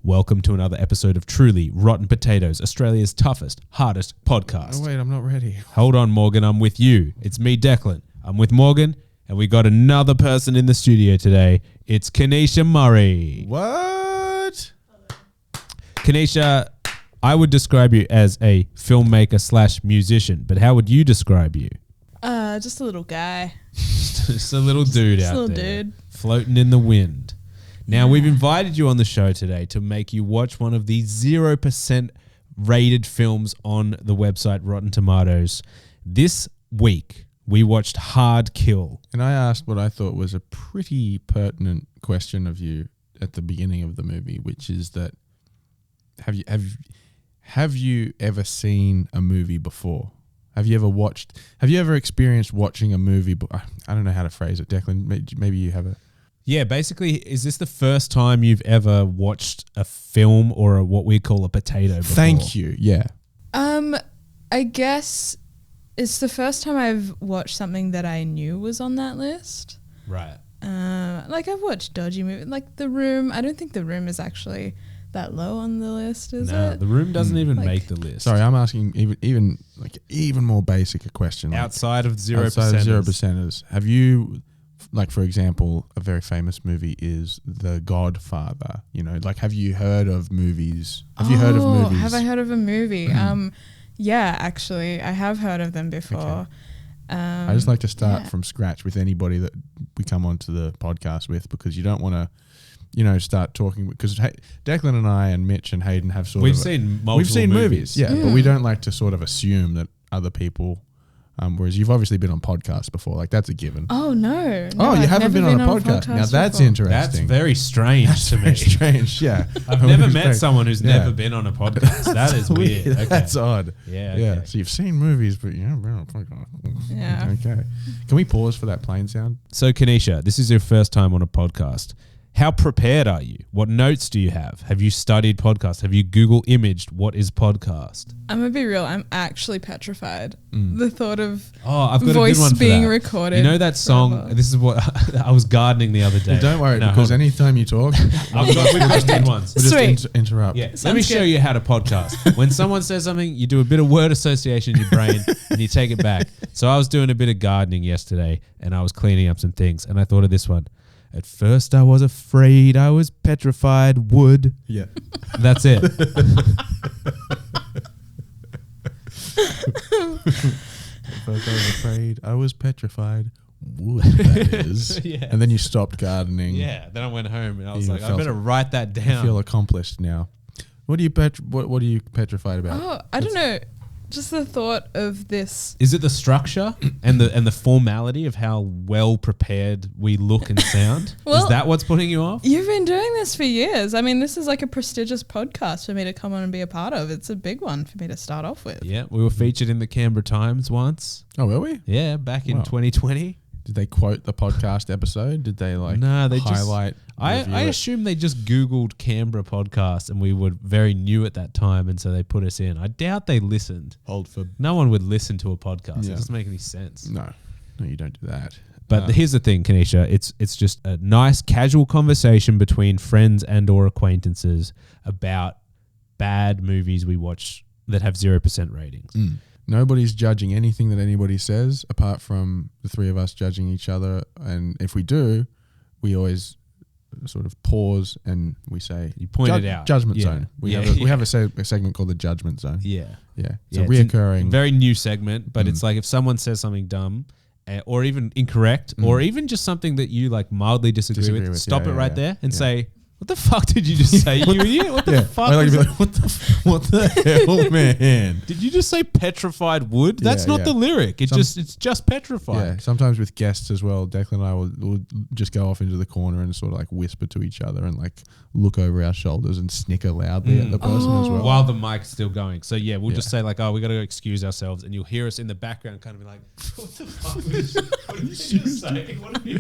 Welcome to another episode of Truly Rotten Potatoes, Australia's toughest, hardest podcast. Oh, wait, I'm not ready. Hold on, Morgan. I'm with you. It's me, Declan. I'm with Morgan, and we got another person in the studio today. It's Kyneisha Murray. What? Kyneisha, I would describe you as a filmmaker / musician, but how would you describe you? Just a little guy. Just a little dude Just out a little there. dude. Floating in the wind. Now, we've invited you on the show today to make you watch one of the 0% rated films on the website Rotten Tomatoes. This week, we watched Hard Kill. And I asked what I thought was a pretty pertinent question of you at the beginning of the movie, which is that have you ever seen a movie before? Have you ever experienced watching a movie? I don't know how to phrase it, Declan. Maybe you have a... Yeah, basically, is this the first time you've ever watched a film or what we call a potato before? Thank you, yeah. I guess it's the first time I've watched something that I knew was on that list. Right. Like I've watched dodgy movies, like The Room. I don't think The Room is actually that low on the list, is No, it? The Room doesn't even Like- make the list. Sorry, I'm asking even more basic a question. Outside of 0%. Outside of 0%ers. Have you... Like, for example, a very famous movie is The Godfather. You know, like, have you heard of movies? Have you heard of movies? Have I heard of a movie? Yeah, actually, I have heard of them before. Okay. I just like to start from scratch with anybody that we come onto the podcast with, because you don't want to, start talking, because Declan and I and Mitch and Hayden have We've seen movies. Yeah, but we don't like to sort of assume that other people... whereas you've obviously been on podcasts before, like that's a given. Oh no! Oh, you I've haven't never been on a podcast. Now that's before. interesting. That's very strange to me. Very strange. Yeah, I've never met someone who's never been on a podcast. That is weird. Okay. That's odd. Yeah. Yeah. Okay. So you've seen movies, but you haven't been on a podcast. Yeah. Okay. Can we pause for that plane sound? So, Kyneisha, this is your first time on a podcast. How prepared are you? What notes do you have? Have you studied podcast? Have you Google imaged what is podcast? I'm gonna be real. I'm actually petrified. The thought of I've got voice a good one for being that. recorded. You know that song? forever. This is what I was gardening the other day. Well, don't worry, No, because hold on. anytime you talk, we've got good ones. we'll Sweet. just interrupt. Yeah, let me Sounds show good. you how to podcast. When someone says something, you do a bit of word association in your brain and you take it back. So I was doing a bit of gardening yesterday and I was cleaning up some things and I thought of this one. At first I was afraid, I was petrified, wood. Yeah. That's it. First I was afraid, I was petrified. Wood, that is. Yeah. And then you stopped gardening. Yeah, then I went home and I was You like, I felt- better write that I down. feel accomplished now. What are you what are you petrified about? Oh, I don't know. Just the thought of this. Is it the structure and the formality of how well prepared we look and sound? Well, is that what's putting you off? You've been doing this for years. I mean, this is like a prestigious podcast for me to come on and be a part of. It's a big one for me to start off with. Yeah, we were featured in the Canberra Times once. Oh, were we? Yeah, back in Wow. 2020. Did they quote the podcast episode? Did they No, they just- highlight? I review it? assume they just Googled Canberra podcast and we were very new at that time and so they put us in. I doubt they listened. hold for No one would listen to a podcast. It Yeah. doesn't make any sense. no, you don't do that. But here's the thing, Kyneisha. It's just a nice casual conversation between friends and or acquaintances about bad movies we watch that have 0% ratings. Nobody's judging anything that anybody says apart from the three of us judging each other. And if we do, we always sort of pause and we say, You pointed out. Judgment Yeah. Zone. We Yeah, have a segment called the Judgment Zone. Yeah. Yeah. It's Yeah, a reoccurring. very new segment, but it's like if someone says something dumb or even incorrect or even just something that you like mildly disagree with, stop Yeah, it yeah, right yeah. there and Yeah. say, what the fuck did you just say, you idiot? What the fuck? I like was to be that? like, what the hell, man? Did you just say petrified wood? That's Yeah, not yeah. the lyric. It's just Yeah, petrified. sometimes with guests as well, Declan and I will just go off into the corner and sort of like whisper to each other and like look over our shoulders and snicker loudly at the person as well. While the mic's still going. So yeah, we'll Yeah. just say like, oh, we got to excuse ourselves. And you'll hear us in the background kind of be like, what the fuck? What did you just say? What did you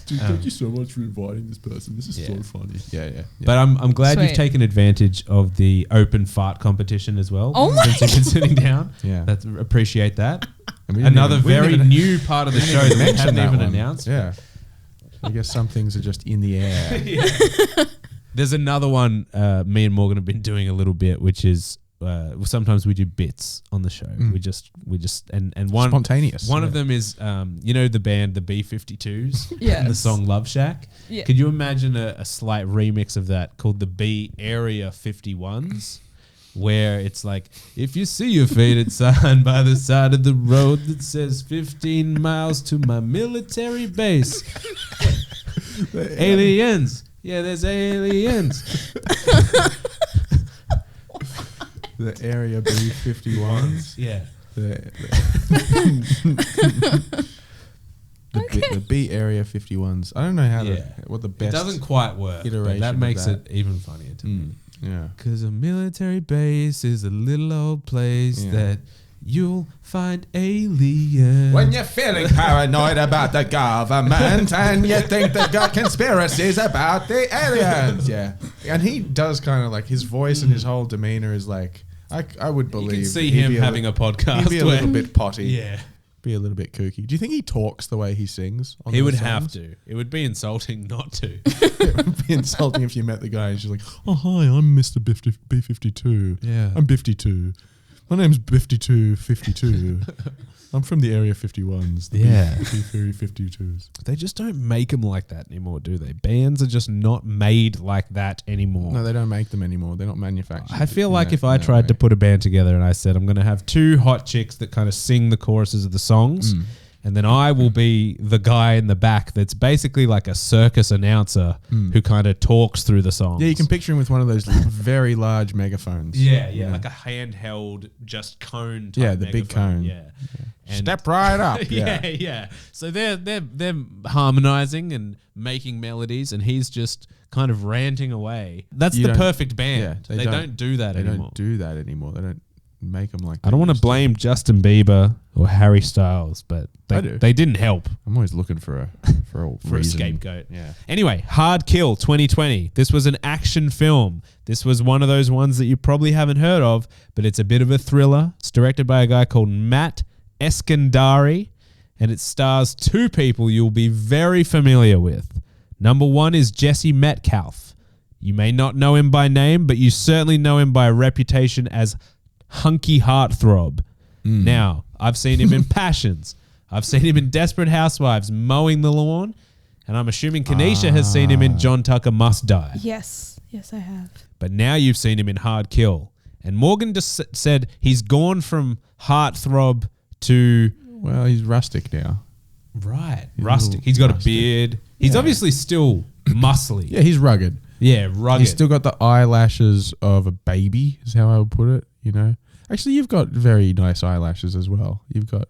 Dude, thank you so much for inviting this person. This is Yeah. so funny. Yeah. But I'm glad you've Sweet. taken advantage of the open fart competition as well. Oh my since you've been sitting down. Yeah. Appreciate that. And we didn't Another even- we didn't very even- new part of the show that we mention haven't that even one. announced. Yeah. I guess some things are just in the air. There's another one me and Morgan have been doing a little bit, which is sometimes we do bits on the show. We just and one spontaneous. One of them is the band the B-52s and the song Love Shack. Yeah. Could you imagine a slight remix of that called the B Area 51s? Where it's like, if you see a faded sign by the side of the road that says 15 miles to my military base. Aliens. Yeah, there's aliens. The Area B-51s. Yeah. The B Area 51s. I don't know how what the best. It doesn't quite work, but that makes it even funnier to me. Yeah. Because a military base is a little old place that you'll find aliens. When you're feeling paranoid about the government and you think they've got conspiracies about the aliens. Yeah. And he does kind of like, his voice and his whole demeanor is like, I would believe. You can see him having a podcast. He'd be a little bit potty. Yeah. Be a little bit kooky. Do you think he talks the way he sings? He would have to. It would be insulting not to. It would be insulting if you met the guy and she's like, "Oh hi, I'm Mr. B-52. Yeah, I'm B-52. My name's B-52. I'm from the Area 51s. The B-52s. They just don't make them like that anymore, do they? Bands are just not made like that anymore. No, they don't make them anymore. They're not manufactured. I feel like if I tried to put a band together and I said I'm going to have two hot chicks that kind of sing the choruses of the songs, and then I will be the guy in the back that's basically like a circus announcer who kind of talks through the songs. Yeah, you can picture him with one of those very large megaphones. Yeah, like a handheld, just cone type. Yeah, the big cone. Yeah. And step right up. Yeah. So they're harmonizing and making melodies, and he's just kind of ranting away. That's the perfect band. Yeah, they don't do that anymore. They don't do that anymore. They don't make them like that. I don't want to blame Justin Bieber or Harry Styles, but they didn't help. I'm always looking for a a scapegoat. Yeah. Anyway, Hard Kill 2020. This was an action film. This was one of those ones that you probably haven't heard of, but it's a bit of a thriller. It's directed by a guy called Matt Eskandari, and it stars two people you'll be very familiar with. Number one is Jesse Metcalfe. You may not know him by name, but you certainly know him by reputation as Hunky Heartthrob. Now, I've seen him in Passions. I've seen him in Desperate Housewives mowing the lawn, and I'm assuming Kyneisha has seen him in John Tucker Must Die. Yes, I have. But now you've seen him in Hard Kill. And Morgan just said he's gone from heartthrob to... Well, he's rustic now. Right, rustic. He's got a beard. He's obviously still muscly. Yeah, he's rugged. Yeah, rugged. He's still got the eyelashes of a baby, is how I would put it, you know. Actually, you've got very nice eyelashes as well. You've got...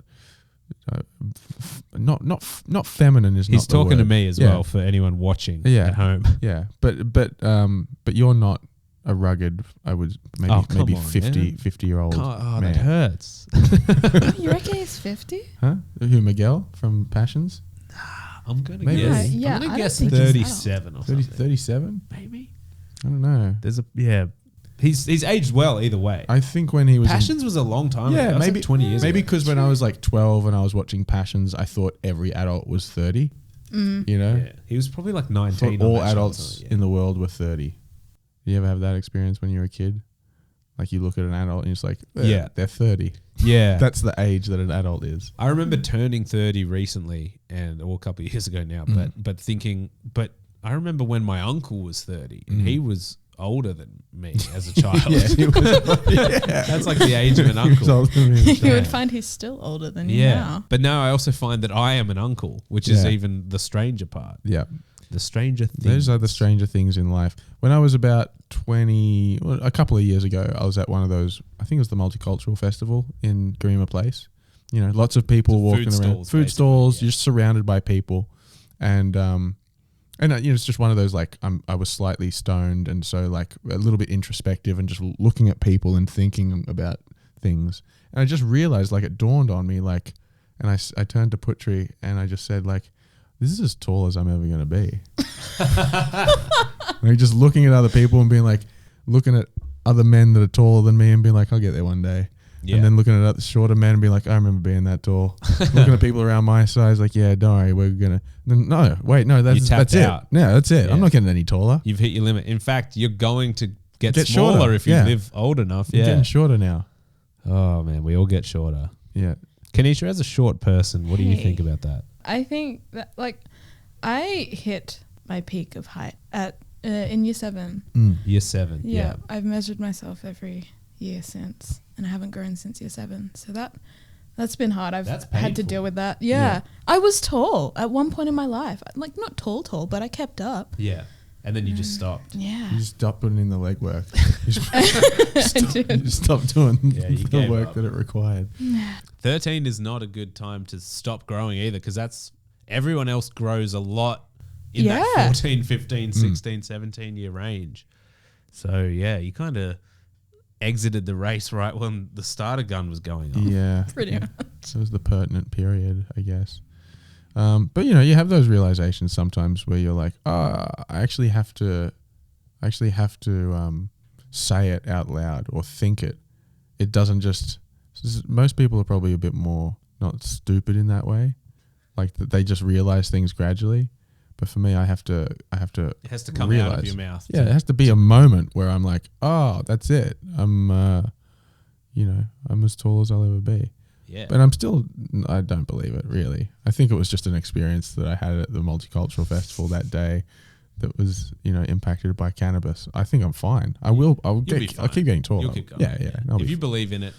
not feminine is not He's the talking word. to me as well for anyone watching at home. Yeah, but you're not a rugged, I would maybe 50-year-old man. That hurts. You reckon he's 50? Huh? Who, Miguel from Passions? I'm going to Maybe. guess. Yeah, I'm going I to don't guess think he's 37 or something. 37? Maybe. I don't know. He's aged well either way. I think when he was Passions was a long time ago. yeah, That was maybe like 20 years maybe ago. because when I was like 12 and I was watching Passions, I thought every adult was 30. You know, Yeah, he was probably like I 19. thought on all that show or adults something, in the world were 30. Do you ever have that experience when you were a kid? Like you look at an adult and it's like, they're 30. Yeah. That's the age that an adult is. I remember turning 30 recently, or a couple of years ago now, but thinking, I remember when my uncle was 30 and he was older than me as a child. That's like the age of an uncle. You would find he's still older than you now. But now I also find that I am an uncle, which is even the stranger part. Yeah. The stranger things. Those are the stranger things in life. When I was about 20, a couple of years ago, I was at one of those, I think it was the Multicultural Festival in Garima Place. You know, lots of people walking around. Food stalls, you're just surrounded by people. And it's just one of those, like, I was slightly stoned and so, like, a little bit introspective and just looking at people and thinking about things. And I just realized, like, it dawned on me, like, and I turned to Putri and I just said, like, this is as tall as I'm ever going to be. Like just looking at other people and being like, looking at other men that are taller than me and being like, I'll get there one day. Yeah. And then looking at the shorter men and be like, I remember being that tall. Looking at people around my size, like, yeah, don't worry, we're gonna. No, wait, no, that's tapped it. out. Yeah, that's it. Yeah. I'm not getting any taller. You've hit your limit. In fact, you're going to get smaller shorter. if you live old enough. I'm Yeah. getting shorter now. Oh man, we all get shorter. Yeah. Kyneisha, as a short person, what do you think about that? I think that I hit my peak of height at in year 7. Year 7. Yeah, I've measured myself every year since, and I haven't grown since year 7. So that's been hard. I've had to deal with that. Yeah. I was tall at one point in my life. Like not tall, but I kept up. Yeah. And then you just stopped. Yeah. You stopped putting in the legwork. I You stopped doing you the gave work up. that it required. 13 is not a good time to stop growing either, because that's everyone else grows a lot in that 14, 15, 16, 17 year range. So yeah, you kind of exited the race right when the starter gun was going on. Yeah. Pretty much. So it was the pertinent period, I guess. But you have those realizations sometimes where you're like, I actually have to say it out loud or think it. It doesn't just. Most people are probably a bit more not stupid in that way, like that they just realize things gradually. But for me, I have to. It has to come realize. out of your mouth. Yeah, it has to be a moment where I'm like, oh, that's it. I'm as tall as I'll ever be. Yeah. But I don't believe it, really. I think it was just an experience that I had at the Multicultural Festival that day that was, impacted by cannabis. I think I'm fine. I'll keep getting taller. You'll keep going. Yeah. If you believe in it.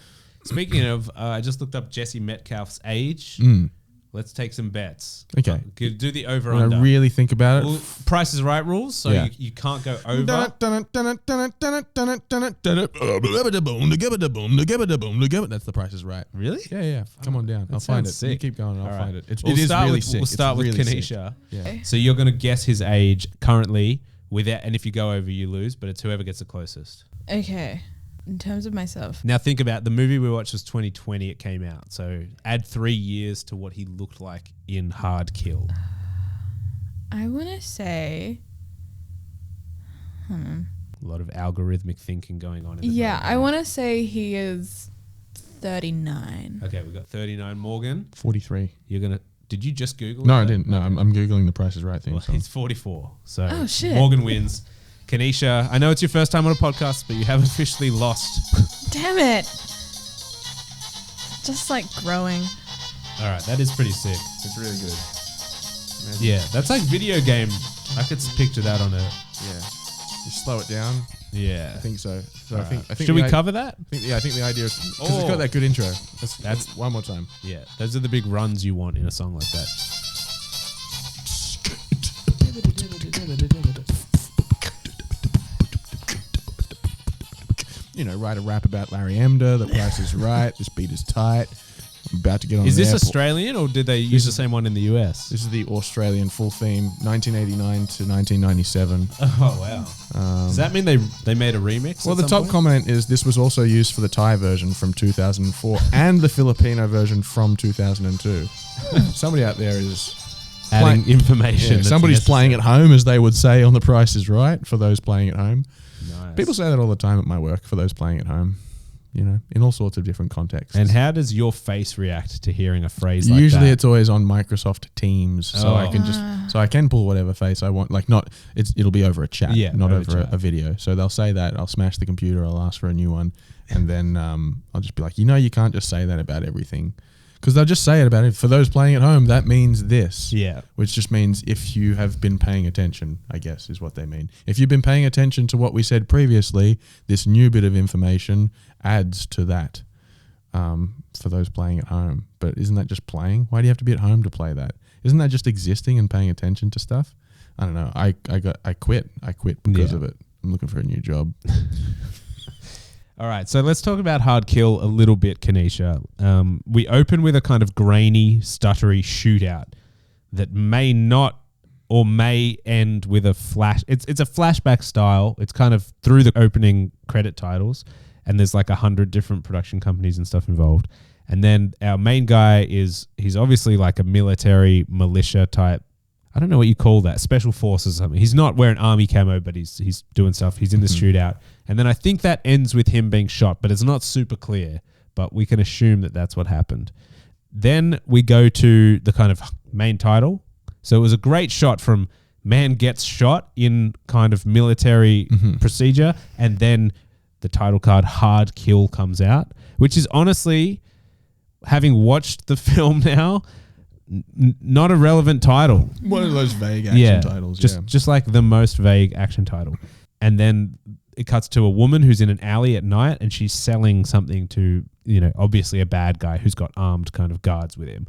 Speaking of, I just looked up Jesse Metcalfe's age. Let's take some bets. Okay. Do the over when under. I really think about it. Well, Price is Right rules, so you can't go over. That's the Price is Right. Really? Yeah. Come on down. I'll find it. Sick. You keep going. I'll All find right. it. We'll it is start really with, sick. We'll start with really Kyneisha. Yeah. So you're going to guess his age currently, and if you go over, you lose, but it's whoever gets the closest. Okay. In terms of myself. Now think about the movie we watched was 2020. It came out, so add 3 years to what he looked like in Hard Kill. I want to say. A lot of algorithmic thinking going on. I want to say he is 39. Okay, we got 39. Morgan, 43. you're gonna. Did you just Google? No, that? I didn't. No, I'm Googling the Price is Right thing. Well, So. he's 44. So Oh, shit. Morgan wins. Kyneisha, I know it's your first time on a podcast, but you have officially lost. Damn it. Just like growing. All right, that is pretty sick. It's really good. Yeah, that's like video game. I could picture that on a. Yeah. Just slow it down. Yeah. I think so. So I think Should we cover that? I think the idea is because it's got that good intro. That's one more time. Yeah, those are the big runs you want in a song like that. Write a rap about Larry Emder. The Price is Right. This beat is tight. I'm about to get on. Is this airport. Australian or did they use the same one in the US? This is the Australian full theme, 1989 to 1997. Oh wow! Does that mean they made a remix? Well, at the some top point? comment is this was also used for the Thai version from 2004 and the Filipino version from 2002. Somebody out there is adding information. Yeah, that's somebody's playing at necessary. home, as they would say on The Price is Right, for those playing at home. Nice. People say that all the time at my work, for those playing at home, in all sorts of different contexts. And how does your face react to hearing a phrase like Usually that? it's always on Microsoft Teams, so I can I can pull whatever face I want. Like it'll be over a chat, not over a video. So they'll say that, I'll smash the computer, I'll ask for a new one, and then I'll just be like, you can't just say that about everything. Because they'll just say it about it. For those playing at home, that means this. Yeah. Which just means if you have been paying attention, I guess, is what they mean. If you've been paying attention to what we said previously, this new bit of information adds to that for those playing at home. But isn't that just playing? Why do you have to be at home to play that? Isn't that just existing and paying attention to stuff? I don't know. I quit. I quit because of it. I'm looking for a new job. All right, so let's talk about Hard Kill a little bit, Kyneisha. We open with a kind of grainy, stuttery shootout that may not or may end with a flash. It's a flashback style. It's kind of through the opening credit titles, and there's like 100 different production companies and stuff involved. And then our main guy he's obviously like a military militia type. I don't know what you call that, special forces or something. He's not wearing army camo, but he's doing stuff. He's in the shootout. And then I think that ends with him being shot, but it's not super clear. but we can assume that that's what happened. Then we go to the kind of main title. So it was a great shot from man gets shot in kind of military procedure, and then the title card hard kill comes out, which is honestly, having watched the film now, not a relevant title. One of those vague action titles. Just like the most vague action title. And then it cuts to a woman who's in an alley at night, and she's selling something to, obviously a bad guy who's got armed kind of guards with him.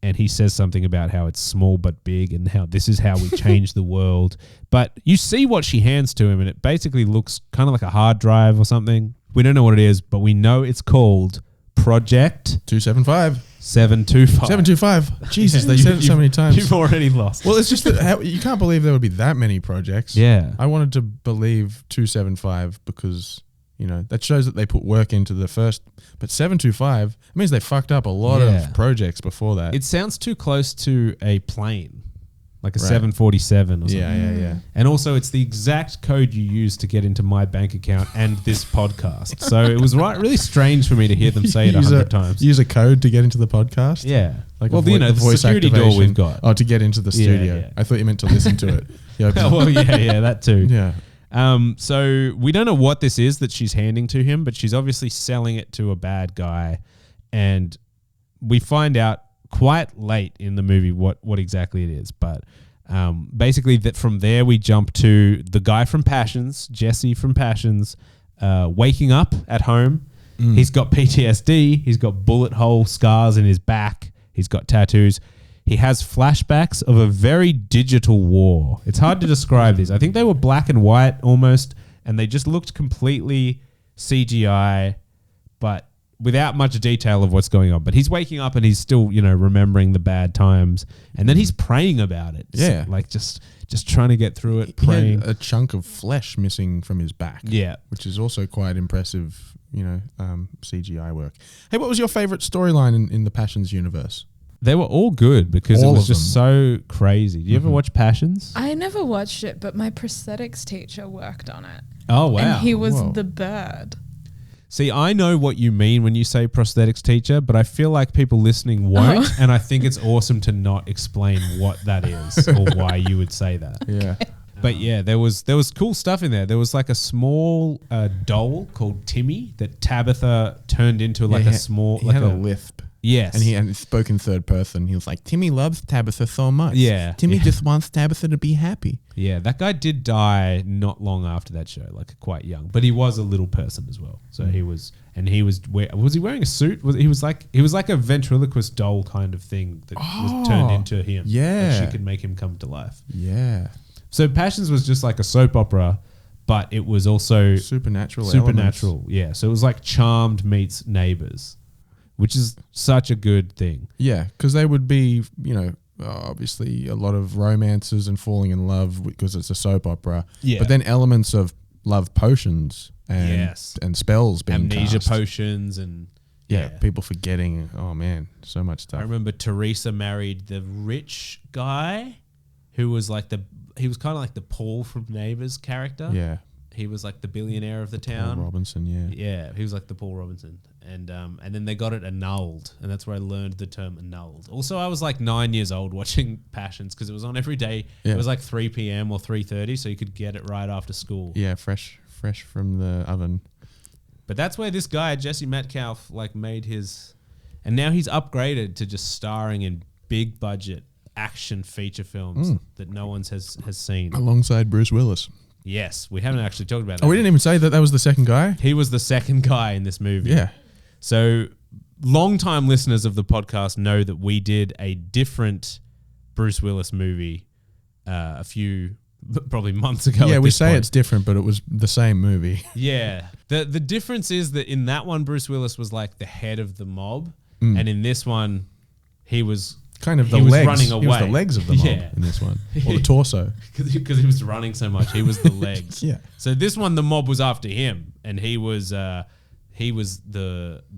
And he says something about how it's small but big and how this is how we change the world. But you see what she hands to him, and it basically looks kind of like a hard drive or something. We don't know what it is, but we know it's called Project 275. 725. 725. Jesus, they said it so many times. You've already lost. Well, it's just that you can't believe there would be that many projects. Yeah. I wanted to believe 275 because, that shows that they put work into the first. But 725, it means they fucked up a lot of projects before that. It sounds too close to a plane, like a 747 or something. Yeah. And also, it's the exact code you use to get into my bank account and this podcast. So it was really strange for me to hear them say it 100 times. Use a code to get into the podcast? Yeah. Like the voice security activation door we've got. Oh, to get into the studio. Yeah. I thought you meant to listen to it. That too. Yeah. So we don't know what this is that she's handing to him, but she's obviously selling it to a bad guy. And we find out quite late in the movie what exactly it is. But basically that from there we jump to the guy from Passions, Jesse from Passions, waking up at home. He's got PTSD. He's got bullet hole scars in his back. He's got tattoos. He has flashbacks of a very digital war. It's hard to describe these. I think they were black and white almost, and they just looked completely CGI, but without much detail of what's going on. But he's waking up and he's still, remembering the bad times, and then he's praying about it. Yeah, so, like just trying to get through it. Praying. He had a chunk of flesh missing from his back. Yeah, which is also quite impressive. CGI work. Hey, what was your favorite storyline in the Passions universe? They were all good because it was just so crazy. Do you ever watch Passions? I never watched it, but my prosthetics teacher worked on it. Oh, wow. And he was the bird. See, I know what you mean when you say prosthetics teacher, but I feel like people listening won't, and I think it's awesome to not explain what that is or why you would say that. Yeah. But yeah, there was cool stuff in there. There was like a small doll called Timmy that Tabitha turned into a small... He had a lisp. Yes. And he spoke in third person. He was like, Timmy loves Tabitha so much. Yeah. Timmy just wants Tabitha to be happy. Yeah, that guy did die not long after that show, like quite young. But he was a little person as well. So he was... And he was... Was he wearing a suit? He was like a ventriloquist doll kind of thing that was turned into him. Yeah. Like she could make him come to life. Yeah. So Passions was just like a soap opera, but it was also... Supernatural. Yeah. So it was like Charmed meets Neighbours, which is such a good thing. Yeah, because they would be, obviously a lot of romances and falling in love because it's a soap opera. Yeah. But then elements of love potions and spells being amnesia cast. Potions and... Yeah, people forgetting. Oh, man, so much stuff. I remember Teresa married the rich guy who was like he was kind of like the Paul from Neighbours character. Yeah. He was like the billionaire of the town. Paul Robinson, yeah. Yeah, he was like the Paul Robinson. And then they got it annulled, and that's where I learned the term annulled. Also, I was like 9 years old watching Passions because it was on every day. Yeah. It was like 3 p.m. or 3:30, so you could get it right after school. Yeah, fresh from the oven. But that's where this guy, Jesse Metcalfe, like made his... And now he's upgraded to just starring in big budget action feature films that no one has seen. Alongside Bruce Willis. Yes, we haven't actually talked about that. Oh, we didn't even say that was the second guy? He was the second guy in this movie. Yeah. So long-time listeners of the podcast know that we did a different Bruce Willis movie a few, probably months ago. Yeah, we say it's different, but it was the same movie. Yeah. The difference is that in that one, Bruce Willis was like the head of the mob. And in this one, he was... Kind of he the was legs. running away. He was the legs of the mob in this one. Or the torso. Because he was running so much. He was the legs. Yeah. So this one, the mob was after him. And he was the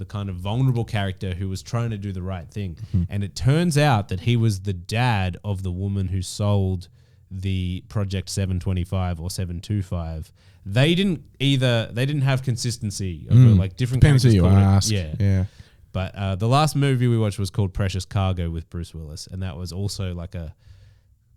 kind of vulnerable character who was trying to do the right thing. And it turns out that he was the dad of the woman who sold the Project 725 or 725. They didn't have consistency of like different Depends characters. who you ask. Yeah. But the last movie we watched was called Precious Cargo with Bruce Willis, and that was also like a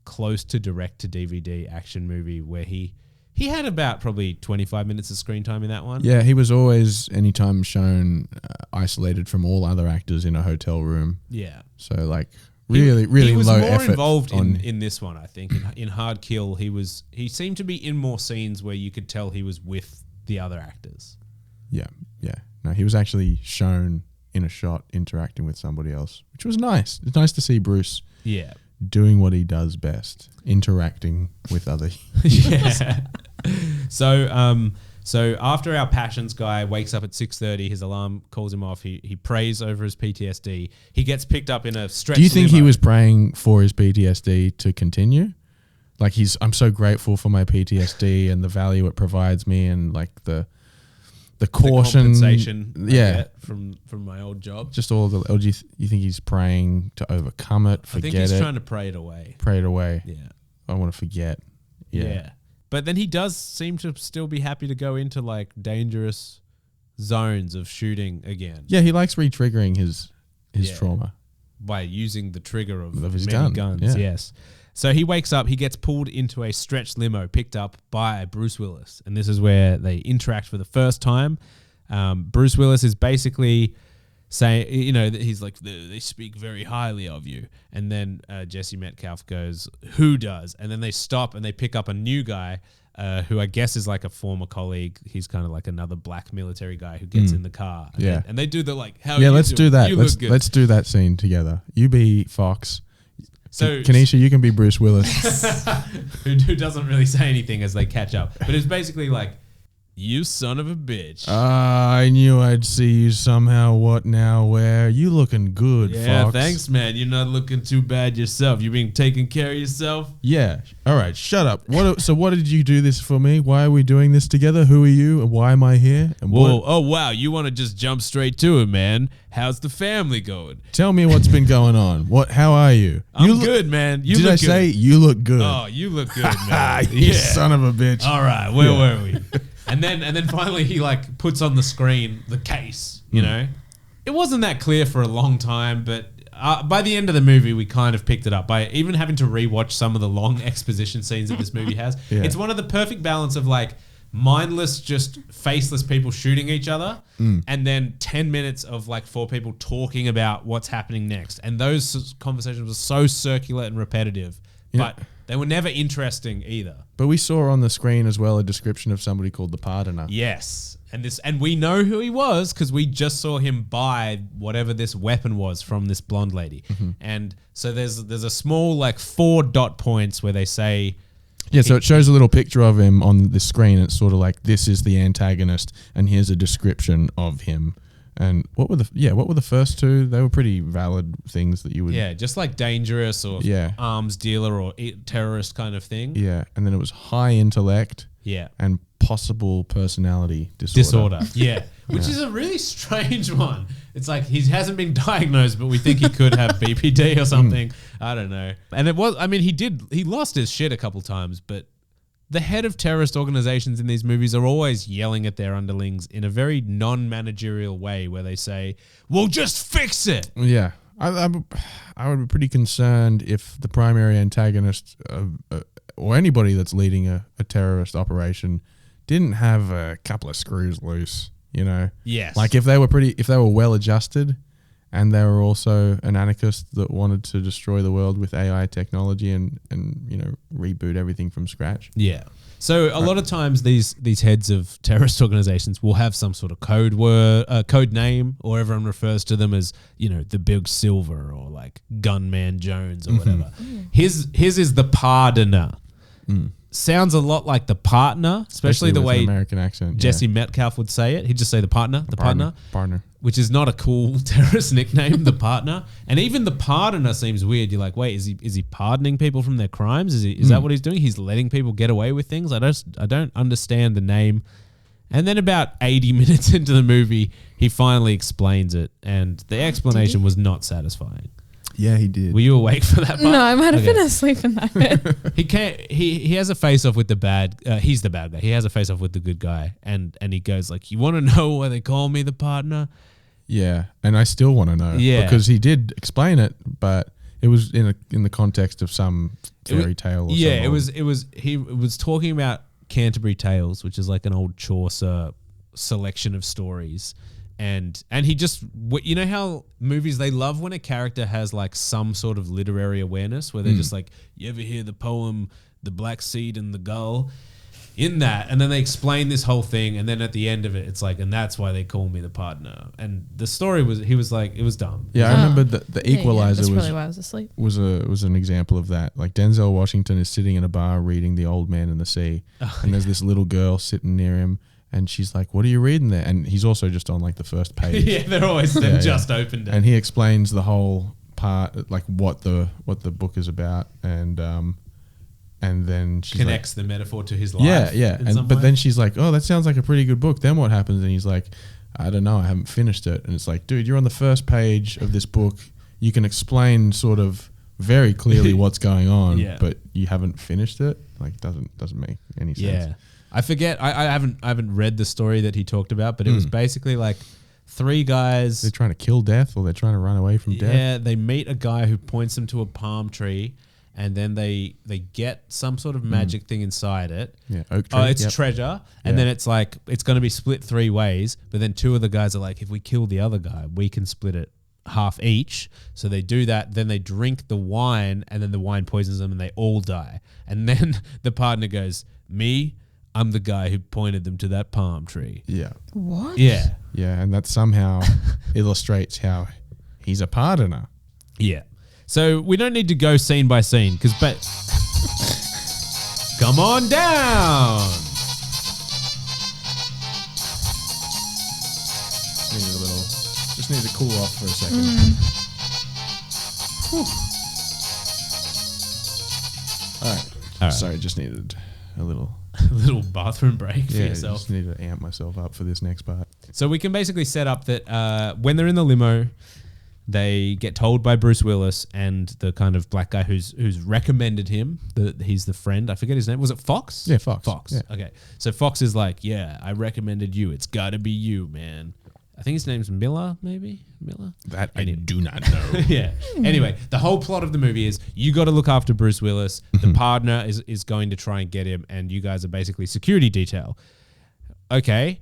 close to direct to DVD action movie where he had about probably 25 minutes of screen time in that one. Yeah, he was always, anytime shown, isolated from all other actors in a hotel room. Yeah. So like really he was low more effort involved in this one, I think. In Hard Kill, he seemed to be in more scenes where you could tell he was with the other actors. Yeah. No, he was actually shown in a shot interacting with somebody else, which was nice. It's nice to see Bruce. Yeah. Doing what he does best, interacting with other yeah. So after our passions guy wakes up at 6:30, his alarm calls him off. He prays over his PTSD. He gets picked up in a stretch. Do you think limo. he was praying for his PTSD to continue? Like I'm so grateful for my PTSD and the value it provides me, and like the caution, compensation I get from my old job. Just all the. Or do you think he's praying to overcome it? Forget it. I think he's trying to pray it away. Pray it away. Yeah. I want to forget. Yeah. But then he does seem to still be happy to go into like dangerous zones of shooting again. Yeah, he likes re-triggering his trauma by using the trigger of his many gun. guns. Yeah. Yes. So he wakes up, he gets pulled into a stretch limo picked up by Bruce Willis. And this is where they interact for the first time. Bruce Willis is basically saying, that he's like, they speak very highly of you. And then Jesse Metcalfe goes, who does? And then they stop and they pick up a new guy who I guess is like a former colleague. He's kind of like another black military guy who gets in the car. And they do the like, how yeah, you let's do that. Let's do that scene together. You be Fox. So Kyneisha, you can be Bruce Willis. who doesn't really say anything as they catch up. But it's basically like, you son of a bitch. I knew I'd see you somehow. What now? Where? You looking good, yeah, Fox. Thanks, man. You're not looking too bad yourself. You been taking care of yourself? Yeah. All right, shut up. So what did you do this for me? Why are we doing this together? Who are you? And why am I here? And whoa, oh, wow. You want to just jump straight to it, man. How's the family going? Tell me what's been going on. How are you? I'm good, man. Did I say you look good? Oh, you look good, man. You son of a bitch. All right, where were we? And then finally he like puts on the screen the case, you know. It wasn't that clear for a long time, but by the end of the movie we kind of picked it up by even having to rewatch some of the long exposition scenes that this movie has. Yeah. It's one of the perfect balance of like mindless, just faceless people shooting each other and then 10 minutes of like 4 people talking about what's happening next. And those conversations were so circular and repetitive, but they were never interesting either. But we saw on the screen as well a description of somebody called the Pardoner. Yes. And we know who he was because we just saw him buy whatever this weapon was from this blonde lady. Mm-hmm. And so there's a small like 4 dot points where they say... Yeah, so it shows a little picture of him on the screen. It's sort of like, this is the antagonist and here's a description of him. And what were the first 2? They were pretty valid things that you would... Yeah, just like dangerous or arms dealer or terrorist kind of thing. Yeah, and then it was high intellect. Yeah. And possible personality disorder. Yeah, which is a really strange one. It's like he hasn't been diagnosed, but we think he could have BPD or something. I don't know. And it was, I mean, he lost his shit a couple times, but the head of terrorist organizations in these movies are always yelling at their underlings in a very non-managerial way where they say, well, just fix it. Yeah. I would be pretty concerned if the primary antagonist or anybody that's leading a terrorist operation didn't have a couple of screws loose, you know? Yes. Like if they were well adjusted and they were also an anarchist that wanted to destroy the world with AI technology and reboot everything from scratch. Yeah. So a lot of times these heads of terrorist organizations will have some sort of code name, or everyone refers to them as, the Big Silver or like Gunman Jones or whatever. His is the Pardoner. Sounds a lot like the Partner, especially the way American accent. Jesse Metcalfe would say it. He'd just say the Partner, Partner, which is not a cool terrorist nickname, the Partner. And even the Pardoner seems weird. You're like, wait, is he pardoning people from their crimes? Is that what he's doing? He's letting people get away with things? I don't understand the name. And then about 80 minutes into the movie, he finally explains it, and the explanation was not satisfying. Yeah, he did. Were you awake for that part? No, I might have been asleep in that bit. He has a face off with the bad. He's the bad guy. He has a face off with the good guy, and he goes like, "You want to know why they call me the Partner? Yeah, and I still want to know. Yeah. Because he did explain it, but it was in the context of some fairy tale. Or yeah, he was talking about Canterbury Tales, which is like an old Chaucer selection of stories. And he just, you know how movies, they love when a character has like some sort of literary awareness where they're just like, you ever hear the poem, The Black Seed and the Gull? In that, and then they explain this whole thing, and then at the end of it, it's like, and that's why they call me the partner. And the story was, he was like, it was dumb. Yeah, I remember the Equalizer that's probably why I was asleep. was an example of that. Like Denzel Washington is sitting in a bar reading The Old Man and the Sea, and there's this little girl sitting near him, and she's like, "What are you reading there?" And he's also just on like the first page. Yeah, they've just opened it, and he explains the whole part, like what the book is about, and then she connects the metaphor to his life. Yeah. But then she's like, "Oh, that sounds like a pretty good book. Then what happens?" And he's like, "I don't know. I haven't finished it." And it's like, dude, you're on the first page of this book. You can explain sort of very clearly what's going on, but you haven't finished it. Like, doesn't make any sense. Yeah, I forget. I haven't read the story that he talked about, but it was basically like 3 guys. They're trying to kill death, or they're trying to run away from death. Yeah, they meet a guy who points them to a palm tree. And then they get some sort of magic thing inside it. Yeah, oak tree. Oh, it's treasure. And then it's like, it's going to be split 3 ways. But then 2 of the guys are like, if we kill the other guy, we can split it half each. So they do that. Then they drink the wine, and then the wine poisons them, and they all die. And then the partner goes, "Me, I'm the guy who pointed them to that palm tree." Yeah. What? Yeah. Yeah, and that somehow illustrates how he's a partner. Yeah. So we don't need to go scene by scene because, come on down. Just need to cool off for a second. All right. Sorry, just needed a little bathroom break for yourself. Just need to amp myself up for this next part. So we can basically set up that when they're in the limo, they get told by Bruce Willis and the kind of black guy who's recommended him that he's the friend. I forget his name. Was it Fox? Yeah, Fox. Fox. Yeah. Okay. So Fox is like, "Yeah, I recommended you. It's got to be you, man." I think his name's Miller, maybe? Miller? That I do not know. Yeah. Anyway, the whole plot of the movie is you got to look after Bruce Willis. The partner is going to try and get him, and you guys are basically security detail. Okay.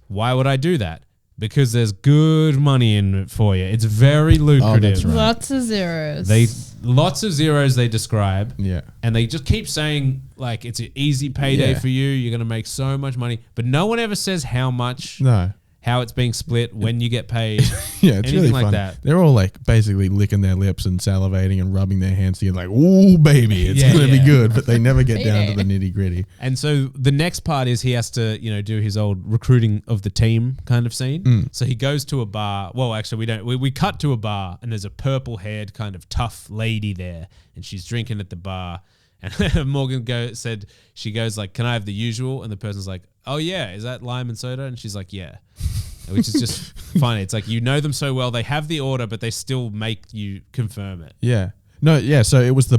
Why would I do that? Because there's good money in it for you. It's very lucrative. That's right. Lots of zeros. Lots of zeros they describe. Yeah. And they just keep saying, like, it's an easy payday for you. You're going to make so much money. But no one ever says how much. No. How it's being split, when you get paid. Yeah, it's really like fun. That. They're all like basically licking their lips and salivating and rubbing their hands together like, "Ooh, baby, it's going to be good." But they never get down to the nitty gritty. And so the next part is he has to, do his old recruiting of the team kind of scene. So he goes to a bar. Well, actually, we cut to a bar, and there's a purple-haired kind of tough lady there, and she's drinking at the bar. And Morgan said, she goes like, "Can I have the usual?" And the person's like, "Oh yeah, is that lime and soda?" And she's like, "Yeah." Which is just funny. It's like, you know them so well, they have the order, but they still make you confirm it. Yeah. No, yeah. So it was the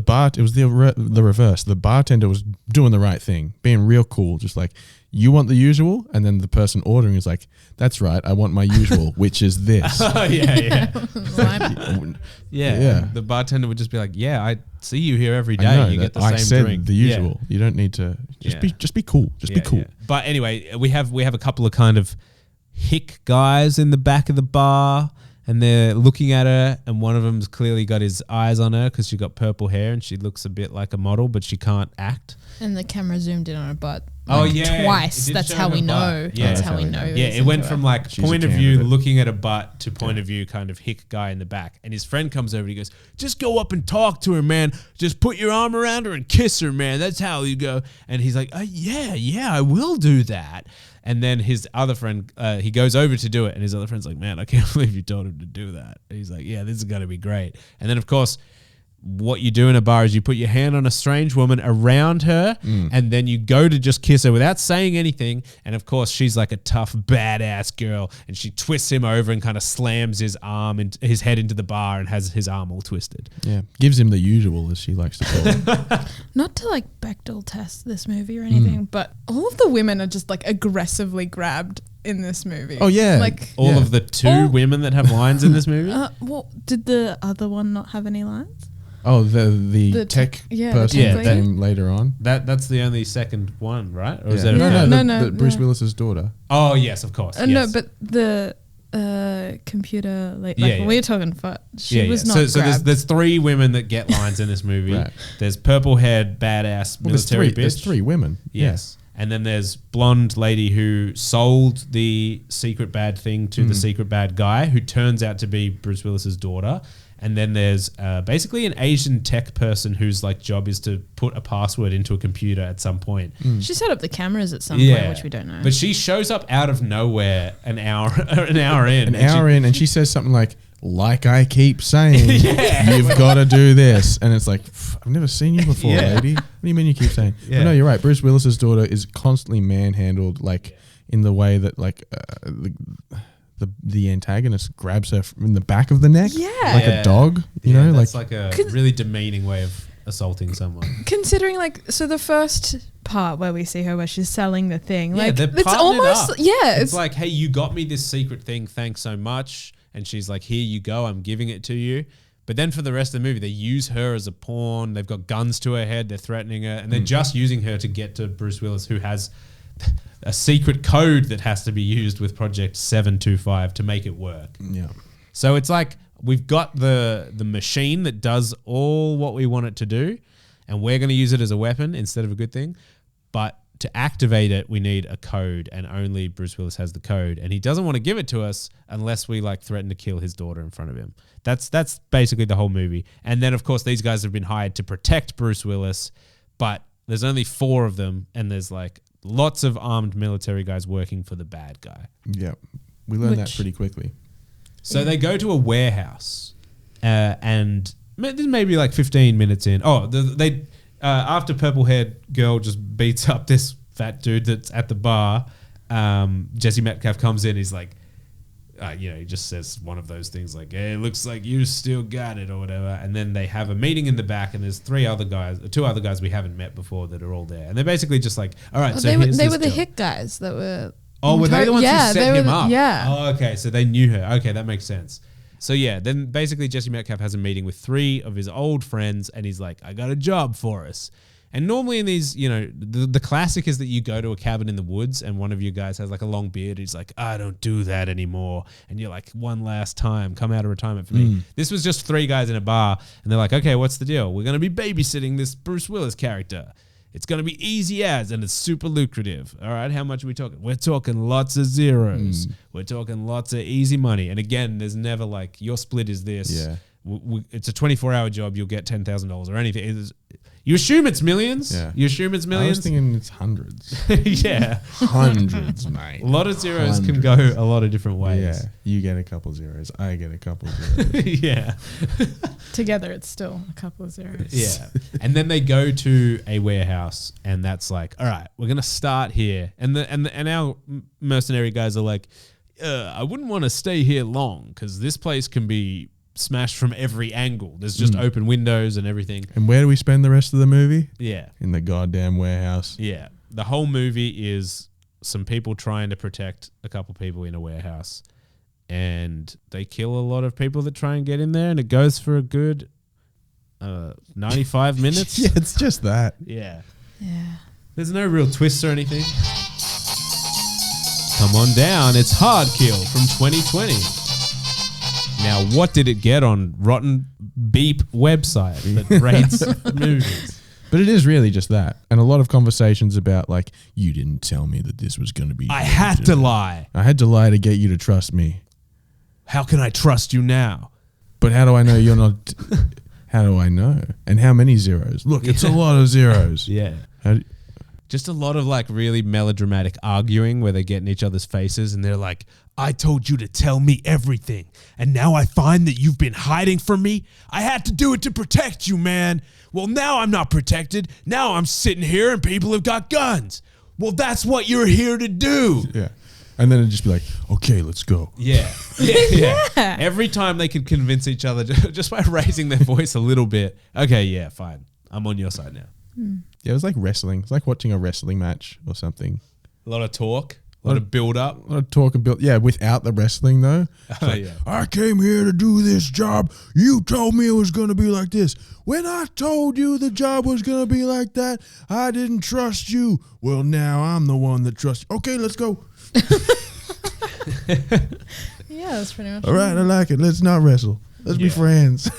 reverse. The bartender was doing the right thing, being real cool, just like, "You want the usual?" And then the person ordering is like, "That's right, I want my usual," which is this. Oh, yeah. Yeah. The bartender would just be like, "Yeah, I see you here every day. You get the same drink." The usual. You don't need to just be cool. Be cool. Yeah. But anyway, we have a couple of kind of hick guys in the back of the bar, and they're looking at her, and one of them's clearly got his eyes on her because she got purple hair and she looks a bit like a model, but she can't act. And the camera zoomed in on her butt. Twice. That's how we know. Yeah, that's how we know. Yeah, it went from like point of view looking at a butt to point of view kind of hick guy in the back. And his friend comes over and he goes, "Just go up and talk to her, man. Just put your arm around her and kiss her, man. That's how you go." And he's like, yeah, I will do that. And then his other friend, he goes over to do it. And his other friend's like, "Man, I can't believe you told him to do that." And he's like, "Yeah, this is going to be great." And then, of course, what you do in a bar is you put your hand on a strange woman around her, and then you go to just kiss her without saying anything. And of course, she's like a tough, badass girl, and she twists him over and kind of slams his arm and his head into the bar and has his arm all twisted. Yeah, gives him the usual, as she likes to call it. Not to like Bechdel test this movie or anything, but all of the women are just like aggressively grabbed. in this movie. Oh yeah, like all of the two women that have lines in this movie. Well, did the other one not have any lines? Oh, the tech person that came later on. That's the only second one, right? Or is that no, Bruce Willis's daughter. Oh yes, of course. Yes. No, but the computer we're talking for she was not. So there's three women that get lines in this movie. Right. There's purple-haired badass military bitch. There's three women. Yes. Yeah. And then there's blonde lady who sold the secret bad thing to the secret bad guy, who turns out to be Bruce Willis's daughter. And then there's basically an Asian tech person whose like job is to put a password into a computer at some point. She set up the cameras at some point, which we don't know. But she shows up out of nowhere an hour in. And she says something like I keep saying, you've got to do this. And it's like, I've never seen you before, lady. What do you mean you keep saying? Yeah. But no, you're right. Bruce Willis's daughter is constantly manhandled, in the way that the antagonist grabs her in the back of the neck, like a dog. You know, that's like a really demeaning way of assaulting someone. Considering, so the first part where we see her, where she's selling the thing, it's almost it's like, hey, you got me this secret thing, thanks so much. And she's like, here you go, I'm giving it to you. But then for the rest of the movie, they use her as a pawn. They've got guns to her head. They're threatening her, and they're just using her to get to Bruce Willis, who has a secret code that has to be used with Project 725 to make it work. Yeah. So it's like we've got the machine that does all what we want it to do, and we're going to use it as a weapon instead of a good thing. But to activate it, we need a code, and only Bruce Willis has the code, and he doesn't want to give it to us unless we threaten to kill his daughter in front of him. That's basically the whole movie. And then of course these guys have been hired to protect Bruce Willis, but there's only 4 of them, and there's lots of armed military guys working for the bad guy. Yeah, we learned that pretty quickly. So they go to a warehouse, and this may be 15 minutes in. Oh, they after purple-haired girl just beats up this fat dude that's at the bar, Jesse Metcalfe comes in. He's like, he just says one of those things like, hey, it looks like you still got it or whatever. And then they have a meeting in the back, and there's 2 other guys we haven't met before that are all there. And they're basically just like, all right, so they were the hit guys that were... Oh, were they the ones who set him up? Yeah. Oh, okay, so they knew her. Okay, that makes sense. So yeah, then basically Jesse Metcalfe has a meeting with 3 of his old friends, and he's like, I got a job for us. And normally in these, the classic is that you go to a cabin in the woods and one of you guys has a long beard. He's like, I don't do that anymore. And you're like, one last time, come out of retirement for me. This was just 3 guys in a bar, and they're like, okay, what's the deal? We're going to be babysitting this Bruce Willis character. It's going to be easy as, and it's super lucrative. All right, how much are we talking? We're talking lots of zeros. We're talking lots of easy money. And again, there's never your split is this. Yeah. It's a 24-hour job. You'll get $10,000 or anything. You assume it's millions. Yeah. You assume it's millions. I was thinking it's hundreds. Yeah. Hundreds, mate. A lot of zeros can go a lot of different ways. Yeah. You get a couple zeros. I get a couple zeros. Yeah. Together, it's still a couple of zeros. Yeah. And then they go to a warehouse, and that's like, all right, we're going to start here. And our mercenary guys are like, I wouldn't want to stay here long because this place can be smashed from every angle. There's just open windows and everything. And where do we spend the rest of the movie? Yeah. In the goddamn warehouse. Yeah. The whole movie is some people trying to protect a couple people in a warehouse. And they kill a lot of people that try and get in there, and it goes for a good 95 minutes. Yeah, it's just that. Yeah. Yeah. There's no real twists or anything. Come on down. It's Hard Kill from 2020. Now, what did it get on Rotten Beep website that rates movies? But it is really just that. And a lot of conversations about you didn't tell me that this was going to be... I had to lie. I had to lie to get you to trust me. How can I trust you now? But how do I know you're not... How do I know? And how many zeros? Look, it's a lot of zeros. Yeah. Just a lot of really melodramatic arguing where they get in each other's faces and they're like, I told you to tell me everything, and now I find that you've been hiding from me. I had to do it to protect you, man. Well, now I'm not protected. Now I'm sitting here and people have got guns. Well, that's what you're here to do. Yeah. And then it'd just be like, okay, let's go. Yeah. Yeah. Every time they could convince each other just by raising their voice a little bit. Okay, yeah, fine. I'm on your side now. Yeah, it was like wrestling. It's like watching a wrestling match or something. A lot of talk. A lot of build up. A lot of talk and build. Yeah, without the wrestling though. Yeah. I came here to do this job. You told me it was going to be like this. When I told you the job was going to be like that, I didn't trust you. Well, now I'm the one that trusts you. Okay, let's go. Yeah, that's pretty much all right, I like it. Let's not wrestle. Let's be friends.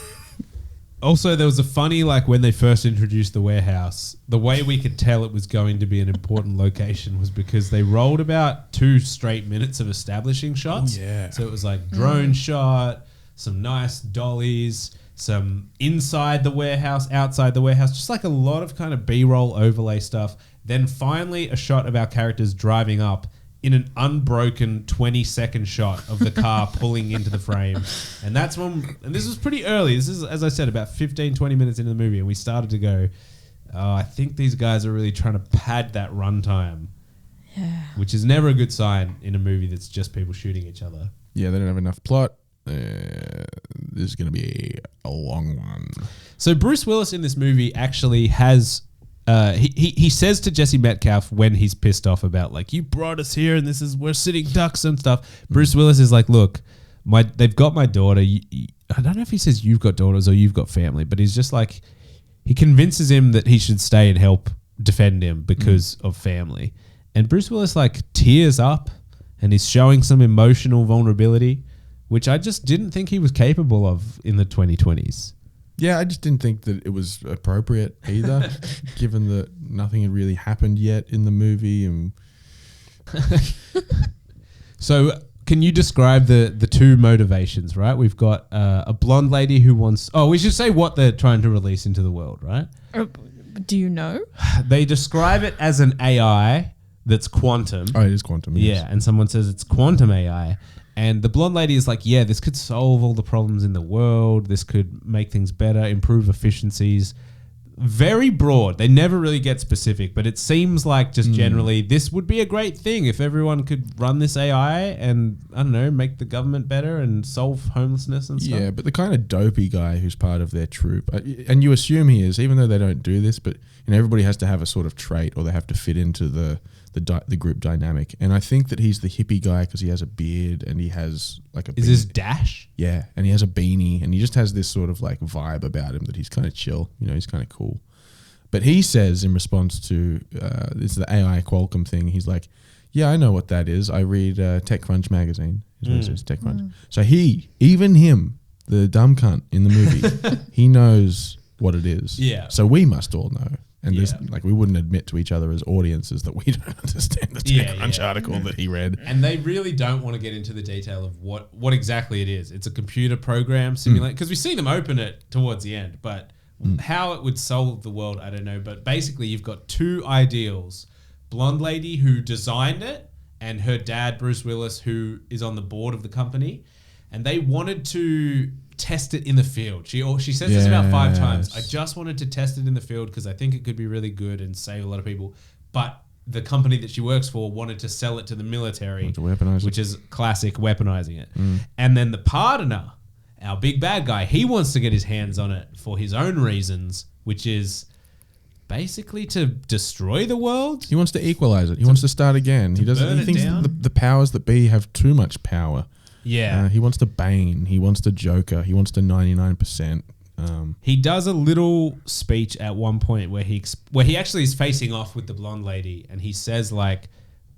Also, there was a funny, like when they first introduced the warehouse, the way we could tell it was going to be an important location was because they rolled about 2 straight minutes of establishing shots. Oh, yeah. So it was like drone shot, some nice dollies, some inside the warehouse, outside the warehouse, just like a lot of kind of B-roll overlay stuff. Then finally a shot of our characters driving up in an unbroken 20-second shot of the car pulling into the frame. And that's when, and this was pretty early. This is, as I said, about 15, 20 minutes into the movie. And we started to go, oh, I think these guys are really trying to pad that runtime. Yeah. Which is never a good sign in a movie that's just people shooting each other. Yeah, they don't have enough plot. This is going to be a long one. So Bruce Willis in this movie actually has... he says to Jesse Metcalfe when he's pissed off about like, you brought us here and this is, we're sitting ducks and stuff. Bruce Willis is like, look, they've got my daughter. I don't know if he says you've got daughters or you've got family, but he's just like, he convinces him that he should stay and help defend him because of family. And Bruce Willis like tears up and he's showing some emotional vulnerability, which I just didn't think he was capable of in the 2020s. Yeah, I just didn't think that it was appropriate either, given that nothing had really happened yet in the movie. And so can you describe the 2 motivations, right? We've got a blonde lady who wants... Oh, we should say what they're trying to release into the world, right? Do you know? They describe it as an AI that's quantum. Oh, it is quantum. Yeah, and someone says it's quantum AI. And the blonde lady is like, yeah, this could solve all the problems in the world. This could make things better, improve efficiencies. Very broad. They never really get specific, but it seems like just generally this would be a great thing if everyone could run this AI and, I don't know, make the government better and solve homelessness and stuff. Yeah, but the kind of dopey guy who's part of their troupe, and you assume he is, even though they don't do this, but everybody has to have a sort of trait or they have to fit into the group dynamic. And I think that he's the hippie guy because he has a beard and he has like a... Is this Dash? Yeah, and he has a beanie and he just has this sort of like vibe about him that he's kind of chill, he's kind of cool. But he says in response to this is the AI Qualcomm thing, he's like, yeah, I know what that is. I read TechCrunch magazine. Is what he says, TechCrunch. So even him, the dumb cunt in the movie, he knows what it is. Yeah. So we must all know. And we wouldn't admit to each other as audiences that we don't understand the TechCrunch article that he read. And they really don't want to get into the detail of what exactly it is. It's a computer program simulate, because we see them open it towards the end, but how it would solve the world, I don't know. But basically you've got 2 ideals. Blonde lady who designed it and her dad, Bruce Willis, who is on the board of the company. And they wanted to test it in the field. She says this about 5 times. I just wanted to test it in the field because I think it could be really good and save a lot of people. But the company that she works for wanted to sell it to the military, which is classic weaponizing it. And then the partner, our big bad guy, he wants to get his hands on it for his own reasons, which is basically to destroy the world. He wants to equalize it. He wants to start again. He thinks the powers that be have too much power. Yeah. He wants to Bane. He wants to Joker. He wants to 99%. He does a little speech at one point where he actually is facing off with the blonde lady, and he says like,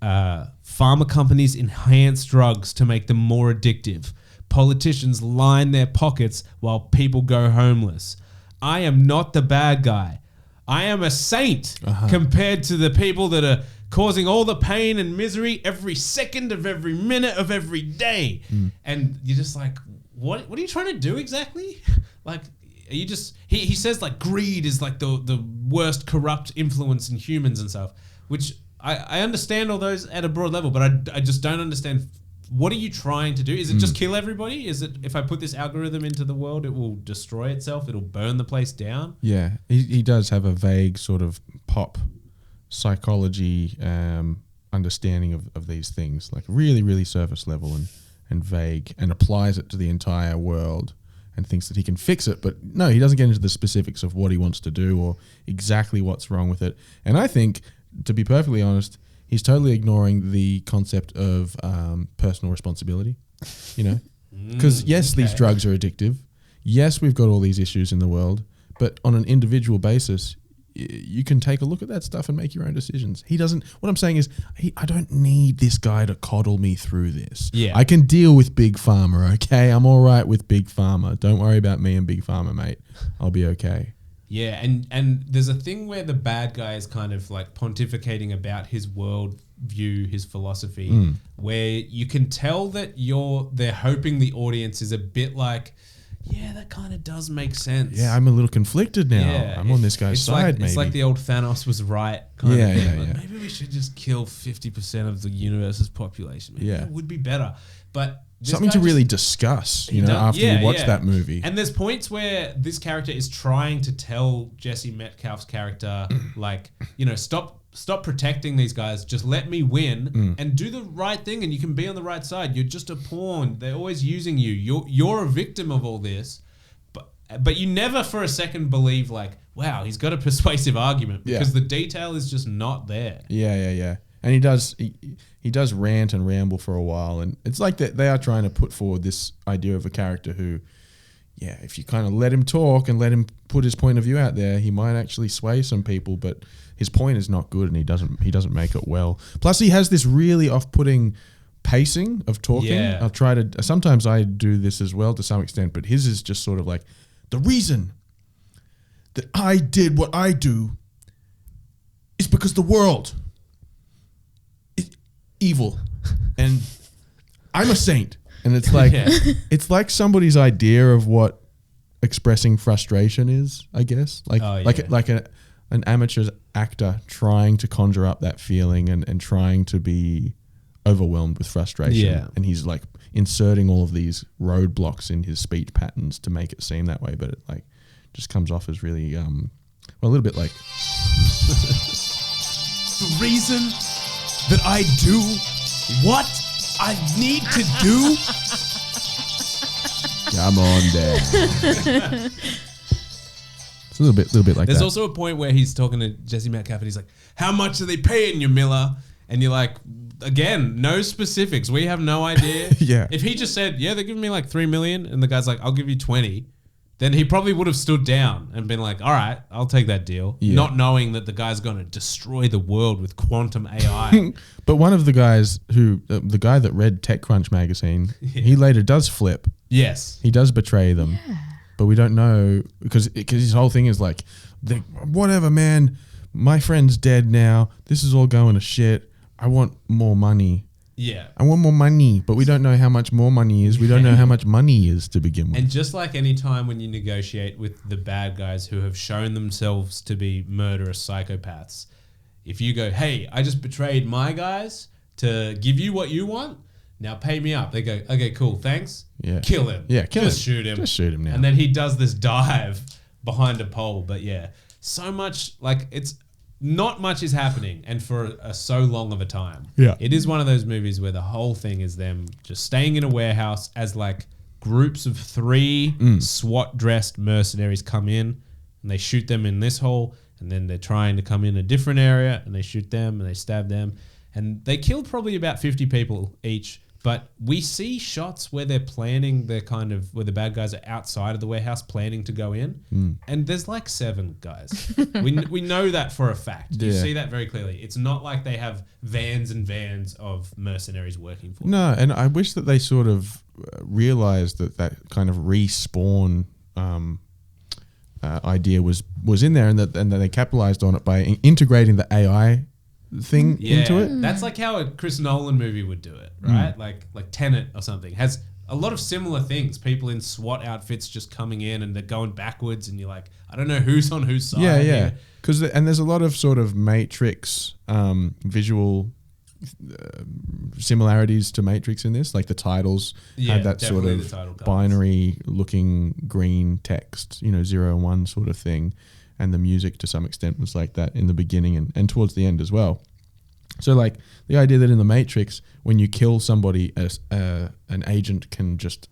pharma companies enhance drugs to make them more addictive. Politicians line their pockets while people go homeless. I am not the bad guy. I am a saint compared to the people that are causing all the pain and misery every second of every minute of every day. And you're just like, what are you trying to do exactly? Like, are you just... He says like greed is like the worst corrupt influence in humans and stuff, which I understand all those at a broad level, but I just don't understand. What are you trying to do? Is it just kill everybody? Is it if I put this algorithm into the world, it will destroy itself? It'll burn the place down? Yeah, he does have a vague sort of pop psychology understanding of these things, like really, really surface level and vague, and applies it to the entire world and thinks that he can fix it. But no, he doesn't get into the specifics of what he wants to do or exactly what's wrong with it. And I think, to be perfectly honest, he's totally ignoring the concept of personal responsibility, you know? Because yes, these drugs are addictive. Yes, we've got all these issues in the world, but on an individual basis, you can take a look at that stuff and make your own decisions. He doesn't. What I'm saying is, I don't need this guy to coddle me through this. Yeah, I can deal with Big Pharma. Okay, I'm all right with Big Pharma. Don't worry about me and Big Pharma, mate. I'll be okay. Yeah, and there's a thing where the bad guy is kind of like pontificating about his world view, his philosophy, where you can tell that they're hoping the audience is a bit like, yeah, that kind of does make sense. Yeah, I'm a little conflicted now. Yeah, I'm on this guy's side, maybe. It's like the old Thanos was right kind of thing. Like, maybe we should just kill 50% of the universe's population. Maybe that would be better. But something to really discuss, after you watch that movie. And there's points where this character is trying to tell Jesse Metcalfe's character, like, stop protecting these guys. Just let me win and do the right thing, and you can be on the right side. You're just a pawn. They're always using you. You're a victim of all this. But you never for a second believe, like, wow, he's got a persuasive argument, because the detail is just not there. Yeah. And he does rant and ramble for a while, and it's like that they are trying to put forward this idea of a character who, if you kind of let him talk and let him put his point of view out there, he might actually sway some people, but his point is not good, and he doesn't make it well. Plus, he has this really off-putting pacing of talking. Yeah. Sometimes I do this as well to some extent, but his is just sort of like, the reason that I did what I do is because the world evil and I'm a saint, and it's like it's like somebody's idea of what expressing frustration is, I guess, like an amateur actor trying to conjure up that feeling and trying to be overwhelmed with frustration, and he's like inserting all of these roadblocks in his speech patterns to make it seem that way, but it like just comes off as really a little bit like the reason that I do what I need to do. Come on, Dad. It's a little bit like that. There's also a point where he's talking to Jesse Metcalfe and he's like, "How much are they paying you, Miller?" And you're like, again, no specifics. We have no idea. If he just said, "Yeah, they're giving me like $3 million," and the guy's like, "I'll give you 20," then he probably would have stood down and been like, "All right, I'll take that deal," not knowing that the guy's going to destroy the world with quantum AI. But one of the guys the guy that read TechCrunch magazine, he later does flip. Yes. He does betray them. Yeah. But we don't know, because his whole thing is like, whatever, man, my friend's dead now. This is all going to shit. I want more money. Yeah. I want more money, but we don't know how much more money is. We don't know how much money is to begin with. And just like any time when you negotiate with the bad guys who have shown themselves to be murderous psychopaths, if you go, "Hey, I just betrayed my guys to give you what you want, now pay me up," they go, "Okay, cool, thanks." Yeah. Kill him. Yeah, Just shoot him. Just shoot him now. And then he does this dive behind a pole. But so much, like, it's not much is happening, and for so long of a time. Yeah. It is one of those movies where the whole thing is them just staying in a warehouse as like groups of 3 SWAT-dressed mercenaries come in, and they shoot them in this hole, and then they're trying to come in a different area, and they shoot them, and they stab them, and they killed probably about 50 people each. But we see shots where they're planning, where the bad guys are outside of the warehouse planning to go in. And there's like 7 guys. we know that for a fact. You see that very clearly. It's not like they have vans and vans of mercenaries working for them. No, and I wish that they sort of realized that kind of respawn idea was in there, and that they capitalized on it by integrating the AI thing into it. That's like how a Chris Nolan movie would do it, right? Like Tenet or something has a lot of similar things. People in SWAT outfits just coming in and they're going backwards, and you're like, I don't know who's on whose side. Yeah. And there's a lot of sort of Matrix visual similarities to Matrix in this. Like the titles had that sort of binary looking green text, 0 and 1 sort of thing. And the music to some extent was like that in the beginning and towards the end as well. So like the idea that in the Matrix, when you kill somebody, an agent can just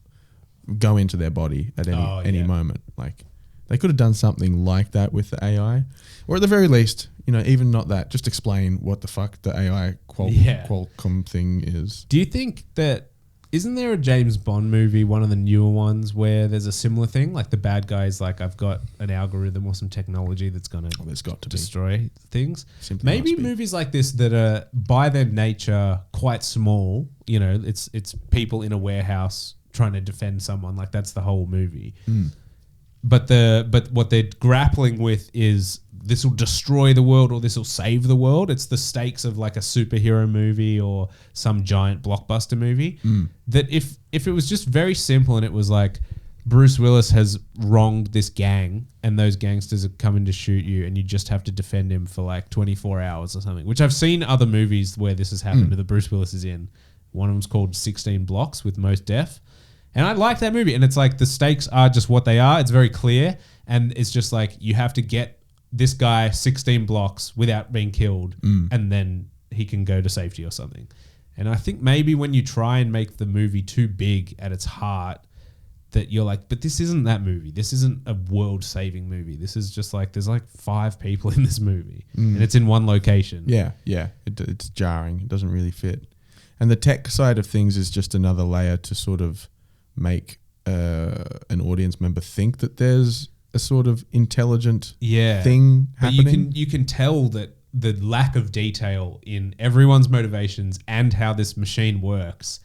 go into their body at any moment. Like they could have done something like that with the AI, or at the very least, even not that. Just explain what the fuck the AI Qualcomm thing is. Do you think that isn't there a James Bond movie, one of the newer ones, where there's a similar thing? Like the bad guy's like, I've got an algorithm or some technology that's going to destroy things. Maybe movies like this that are by their nature quite small. It's people in a warehouse trying to defend someone. Like that's the whole movie. But what they're grappling with is this will destroy the world or this will save the world. It's the stakes of like a superhero movie or some giant blockbuster movie. That if it was just very simple and it was like Bruce Willis has wronged this gang and those gangsters are coming to shoot you and you just have to defend him for like 24 hours or something, which I've seen other movies where this has happened that Bruce Willis is in. One of them's called 16 Blocks with Mos Def. And I like that movie. And it's like the stakes are just what they are. It's very clear. And it's just like you have to get this guy 16 blocks without being killed and then he can go to safety or something. And I think maybe when you try and make the movie too big at its heart, that you're like, but this isn't that movie. This isn't a world-saving movie. This is just like, there's like 5 people in this movie and it's in one location. Yeah. It's jarring. It doesn't really fit. And the tech side of things is just another layer to sort of make an audience member think that there's a sort of intelligent thing happening. But you can tell that the lack of detail in everyone's motivations and how this machine works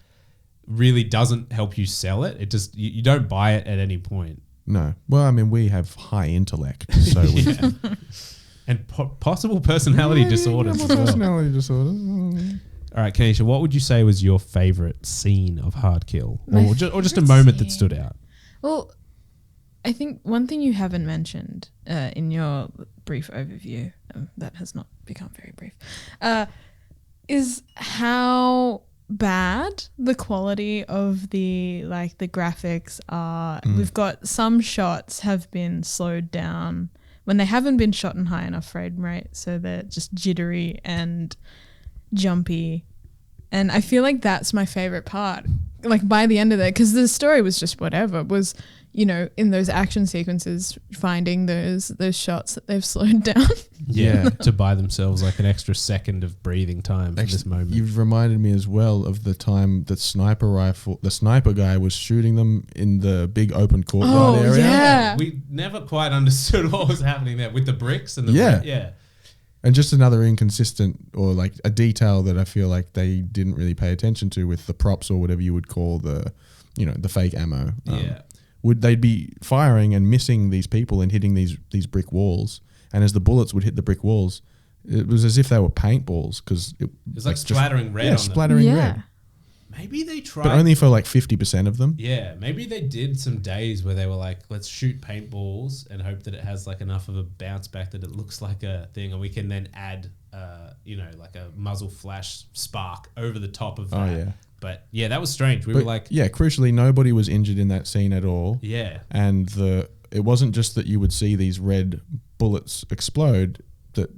really doesn't help you sell it. It just you don't buy it at any point. No. Well, I mean, we have high intellect, so we and possible personality disorders. Personality disorders. All right, Kyneisha, what would you say was your favorite scene of Hard Kill, or just a moment that stood out? Well, I think one thing you haven't mentioned in your brief overview, that has not become very brief, is how bad the quality of the graphics are. We've got some shots have been slowed down when they haven't been shot in high enough frame rate, so they're just jittery and jumpy. And I feel like that's my favorite part. Like by the end of it, because the story was just whatever, was in those action sequences, finding those shots that they've slowed down. Yeah, to buy themselves like an extra second of breathing time for this moment. You've reminded me as well of the time that the sniper guy was shooting them in the big open courtyard area. Yeah. We never quite understood what was happening there with the bricks and the yeah. And just another inconsistent or like a detail that I feel like they didn't really pay attention to with the props or whatever you would call the fake ammo. They'd be firing and missing these people and hitting these brick walls. And as the bullets would hit the brick walls, it was as if they were paintballs because it was like splattering red on them. Splattering red. Maybe they tried. But only for like 50% of them. Yeah, maybe they did some days where they were like, let's shoot paintballs and hope that it has like enough of a bounce back that it looks like a thing, and we can then add, like a muzzle flash spark over the top of that. Oh, yeah. But yeah, that was strange. We were like... Yeah, crucially, nobody was injured in that scene at all. Yeah. And it wasn't just that you would see these red bullets explode, that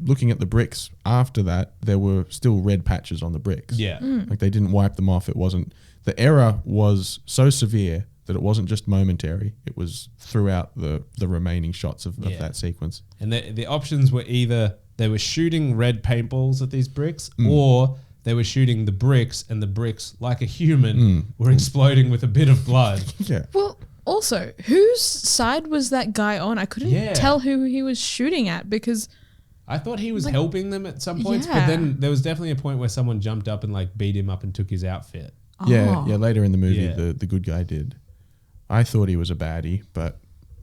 looking at the bricks after that, there were still red patches on the bricks. Yeah. Like they didn't wipe them off. It wasn't... The error was so severe that it wasn't just momentary. It was throughout the remaining shots of that sequence. And the options were either they were shooting red paintballs at these bricks or... They were shooting the bricks, and the bricks, like a human, were exploding with a bit of blood. Yeah. Well, also, whose side was that guy on? I couldn't tell who he was shooting at because... I thought he was helping them at some points, but then there was definitely a point where someone jumped up and like beat him up and took his outfit. Yeah, later in the movie, the good guy did. I thought he was a baddie, but...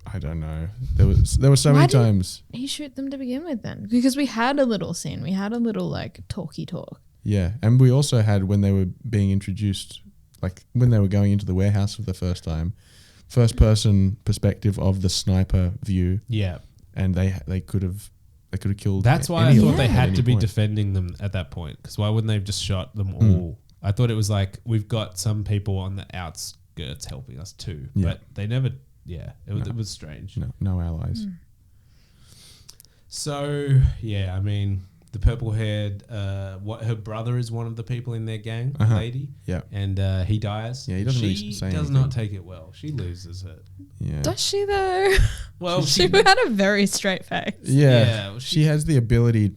I don't know. There were so many times... Why didn't he shoot them to begin with then? Because we had a little scene. We had a little like talky talk. Yeah, and we also had when they were being introduced, like when they were going into the warehouse for the first time, first person perspective of the sniper view. Yeah, and they could have killed. That's why I thought they had to be defending them at that point. Because why wouldn't they have just shot them all? I thought it was like we've got some people on the outskirts helping us too, but they never. Yeah, it was strange. No allies. So yeah, I mean. the purple-haired, what her brother is one of the people in their gang, lady. Yeah. And he dies. Yeah, he doesn't really say anything. Does not take it well. She loses it. Yeah. Does she though? Well, she had a very straight face. Yeah. Well, she has the ability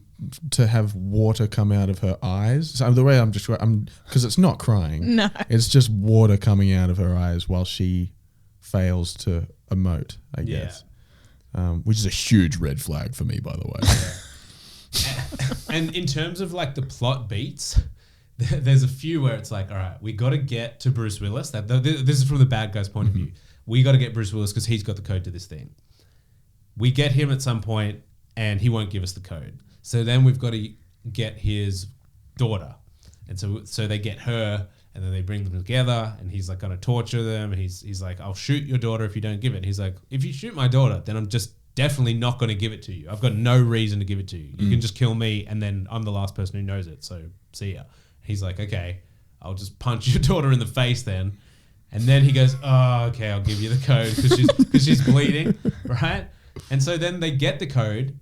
to have water come out of her eyes. So the way I'm because it's not crying. No. It's just water coming out of her eyes while she fails to emote, I guess. Which is a huge red flag for me, by the way. And in terms of like the plot beats, there's a few where it's like, all right, we got to get to Bruce Willis. This is from the bad guy's point of view. We got to get Bruce Willis because he's got the code to this thing. We get him at some point and he won't give us the code. So then we've got to get his daughter. And so they get her and then they bring them together and he's like going to torture them. And he's like, I'll shoot your daughter if you don't give it. And he's like, if you shoot my daughter, then I'm just definitely not going to give it to you. I've got no reason to give it to you. You can just kill me and then I'm the last person who knows it. So see ya. He's like, okay, I'll just punch your daughter in the face then. And then he goes, oh, okay, I'll give you the code because she's bleeding, right? And so then they get the code.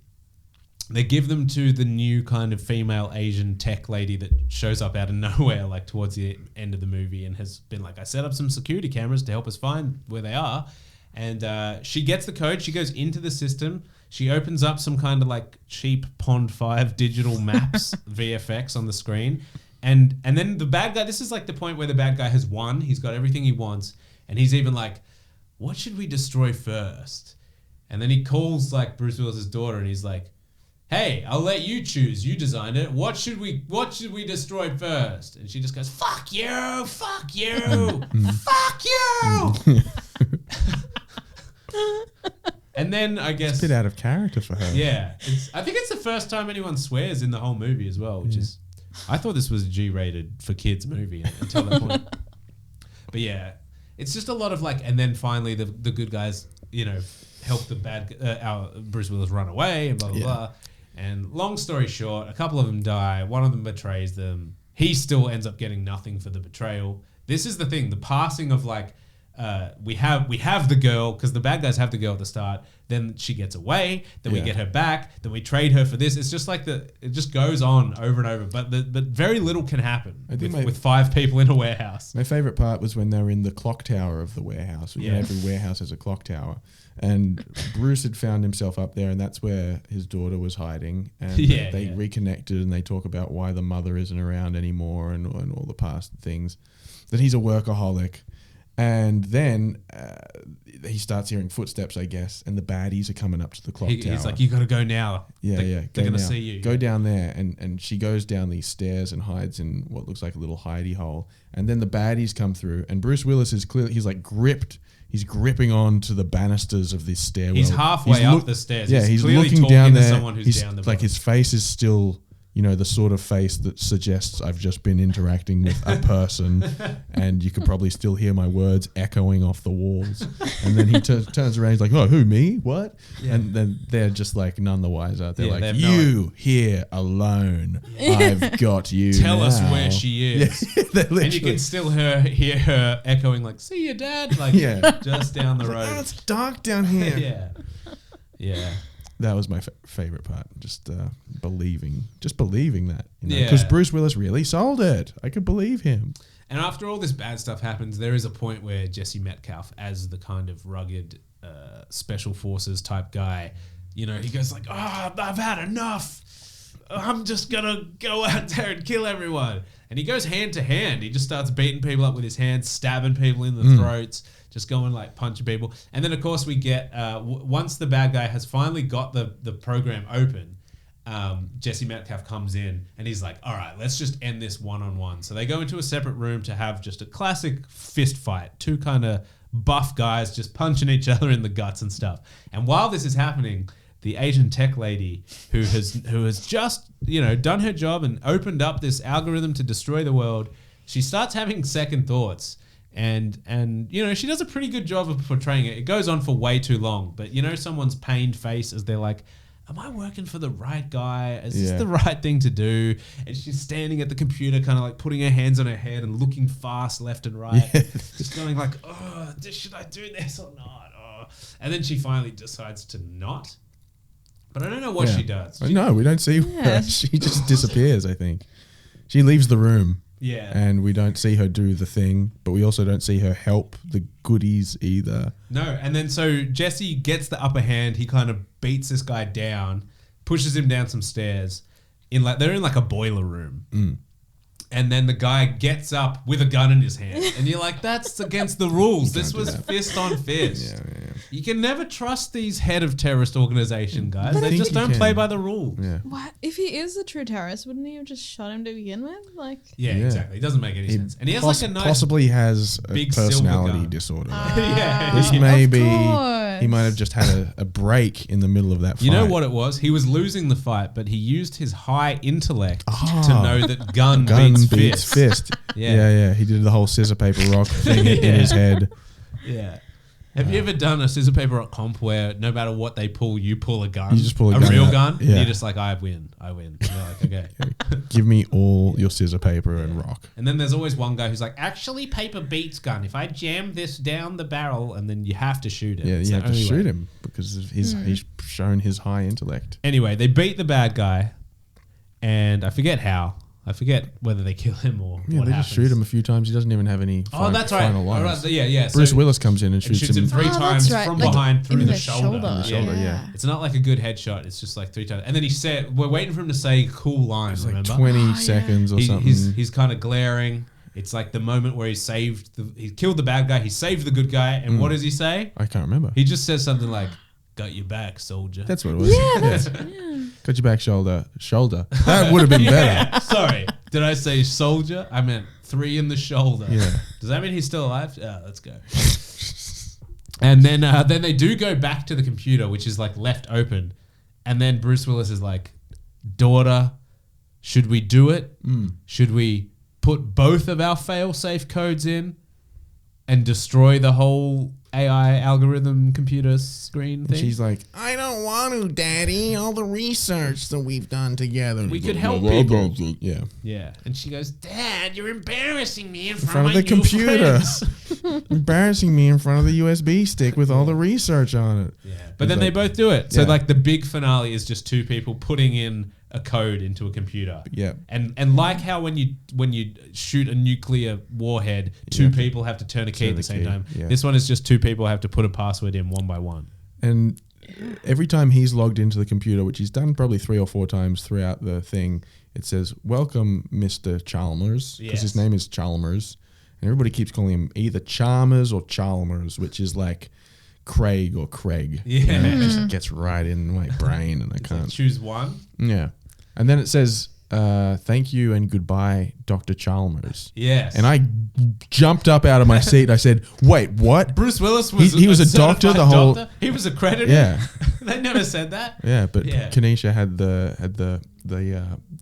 They give them to the new kind of female Asian tech lady that shows up out of nowhere, like towards the end of the movie and has been like, I set up some security cameras to help us find where they are. And she gets the code. She goes into the system. She opens up some kind of like cheap Pond 5 digital maps VFX on the screen. And then the bad guy, this is like the point where the bad guy has won. He's got everything he wants. And he's even like, what should we destroy first? And then he calls like Bruce Willis's daughter and he's like, hey, I'll let you choose. You designed it. What should we destroy first? And she just goes, fuck you, fuck you, fuck you. And then I guess it's a bit out of character for her. Yeah. I think it's the first time anyone swears in the whole movie as well, which is, I thought this was a G-rated for kids movie until that point. But yeah, it's just a lot of like, and then finally the good guys, help the our Bruce Willis run away and blah, blah, blah. And long story short, a couple of them die. One of them betrays them. He still ends up getting nothing for the betrayal. This is the thing, the passing of like, we have the girl because the bad guys have the girl at the start. Then she gets away. Then we get her back. Then we trade her for this. It's just like it just goes on over and over. But very little can happen with 5 people in a warehouse. My favorite part was when they were in the clock tower of the warehouse. Every warehouse has a clock tower, and Bruce had found himself up there, and that's where his daughter was hiding. And they reconnected, and they talk about why the mother isn't around anymore, and all the past things. That he's a workaholic. And then he starts hearing footsteps, I guess, and the baddies are coming up to the clock tower. He's like, you got to go now. They're going to see you. Go down there. And she goes down these stairs and hides in what looks like a little hidey hole. And then the baddies come through. And Bruce Willis is clearly, he's like gripped. He's gripping on to the banisters of this stairwell. He's halfway up the stairs. Yeah, he's looking down there. Someone who's down the like his face is still... the sort of face that suggests I've just been interacting with a person and you could probably still hear my words echoing off the walls. And then he turns around, he's like, oh, who, me? What? Yeah. And then they're just like none the wiser. They're like, you here alone. I've got you Tell now. Us where she is. Yeah, and you can still hear her echoing like, see you, Dad? Like just down the road. Oh, it's dark down here. Yeah. That was my favorite part. Just believing that. Because Bruce Willis really sold it. I could believe him. And after all this bad stuff happens, there is a point where Jesse Metcalfe, as the kind of rugged special forces type guy, he goes like, I've had enough. I'm just going to go out there and kill everyone. And he goes hand to hand. He just starts beating people up with his hands, stabbing people in the throats, just going like punching people. And then, of course, we get, once the bad guy has finally got the program open, Jesse Metcalfe comes in and he's like, all right, let's just end this one-on-one. So they go into a separate room to have just a classic fist fight. 2 kind of buff guys just punching each other in the guts and stuff. And while this is happening, the Asian tech lady who has just, done her job and opened up this algorithm to destroy the world, she starts having second thoughts. And she does a pretty good job of portraying it. It goes on for way too long. But, someone's pained face as they're like, am I working for the right guy? Is this the right thing to do? And she's standing at the computer kind of like putting her hands on her head and looking fast left and right. Yeah. Just going like, should I do this or not? Oh. And then she finally decides to not. But I don't know what she does. No, we don't see her. She just disappears, I think. She leaves the room. Yeah. And we don't see her do the thing, but we also don't see her help the goodies either. No, and then so Jesse gets the upper hand. He kind of beats this guy down, pushes him down some stairs. They're in like a boiler room. And then the guy gets up with a gun in his hand. And you're like, that's against the rules. This was fist on fist. Yeah. You can never trust these head of terrorist organization guys. But they just don't play by the rules. Yeah. What? If he is a true terrorist, wouldn't he have just shot him to begin with? Yeah, exactly. It doesn't make any sense. And he has like a nice possibly has a big personality disorder. Yeah. This may be he might have just had a break in the middle of that fight. You know what it was? He was losing the fight, but he used his high intellect to know that gun beats fist. Yeah. He did the whole scissor paper rock thing in his head. Yeah. Have you ever done a scissor paper rock comp where no matter what they pull, you pull a gun? You just pull a gun, real out. gun, Yeah. and you're just like, I win. And you're like, okay. Give me all your scissor paper and rock. And then there's always one guy who's like, actually, paper beats gun. If I jam this down the barrel, and then you have to shoot him. Yeah, you have to shoot him because he's shown his high intellect. Anyway, they beat the bad guy, and I forget how. I forget whether they kill him or what they happens. just shoot him a few times. He doesn't even have any final lines. Right. Yeah. Bruce Willis comes in and shoots him 3 times from behind through the shoulder. Yeah. It's not like a good headshot. It's just like 3 times. And then he said, we're waiting for him to say cool lines, like remember? 20 seconds or something. He's kind of glaring. It's like the moment where he killed the bad guy. He saved the good guy. And what does he say? I can't remember. He just says something like, got your back, soldier. That's what it was. Got your back, shoulder. That would have been better. Sorry. Did I say soldier? I meant 3 in the shoulder. Yeah. Does that mean he's still alive? Yeah, let's go. And then they do go back to the computer, which is like left open. And then Bruce Willis is like, daughter, should we do it? Should we put both of our fail-safe codes in and destroy the whole AI algorithm computer screen thing? And she's like, I don't want to, Daddy. All the research that we've done together. We could help people. Yeah. Yeah. And she goes, Dad, you're embarrassing me in front of the computer. Embarrassing me in front of the USB stick with all the research on it. Yeah. But then they both do it. So like the big finale is just 2 people putting in a code into a computer. Yeah. And like how when you shoot a nuclear warhead, 2 people have to turn a key at the same time. Yeah. This one is just 2 people have to put a password in one by one. And every time he's logged into the computer, which he's done probably 3 or 4 times throughout the thing, it says, welcome, Mr. Chalmers, because his name is Chalmers. And everybody keeps calling him either Chalmers or Chalmers, which is like Craig or Craig. Yeah. It just gets right in my brain and I can't. Like choose one. Yeah. And then it says, thank you and goodbye, Dr. Chalmers. Yes. And I jumped up out of my seat. I said, wait, what? Bruce Willis was he was a doctor the whole doctor? He was accredited? Yeah. They never said that. Yeah, but Kyneisha had the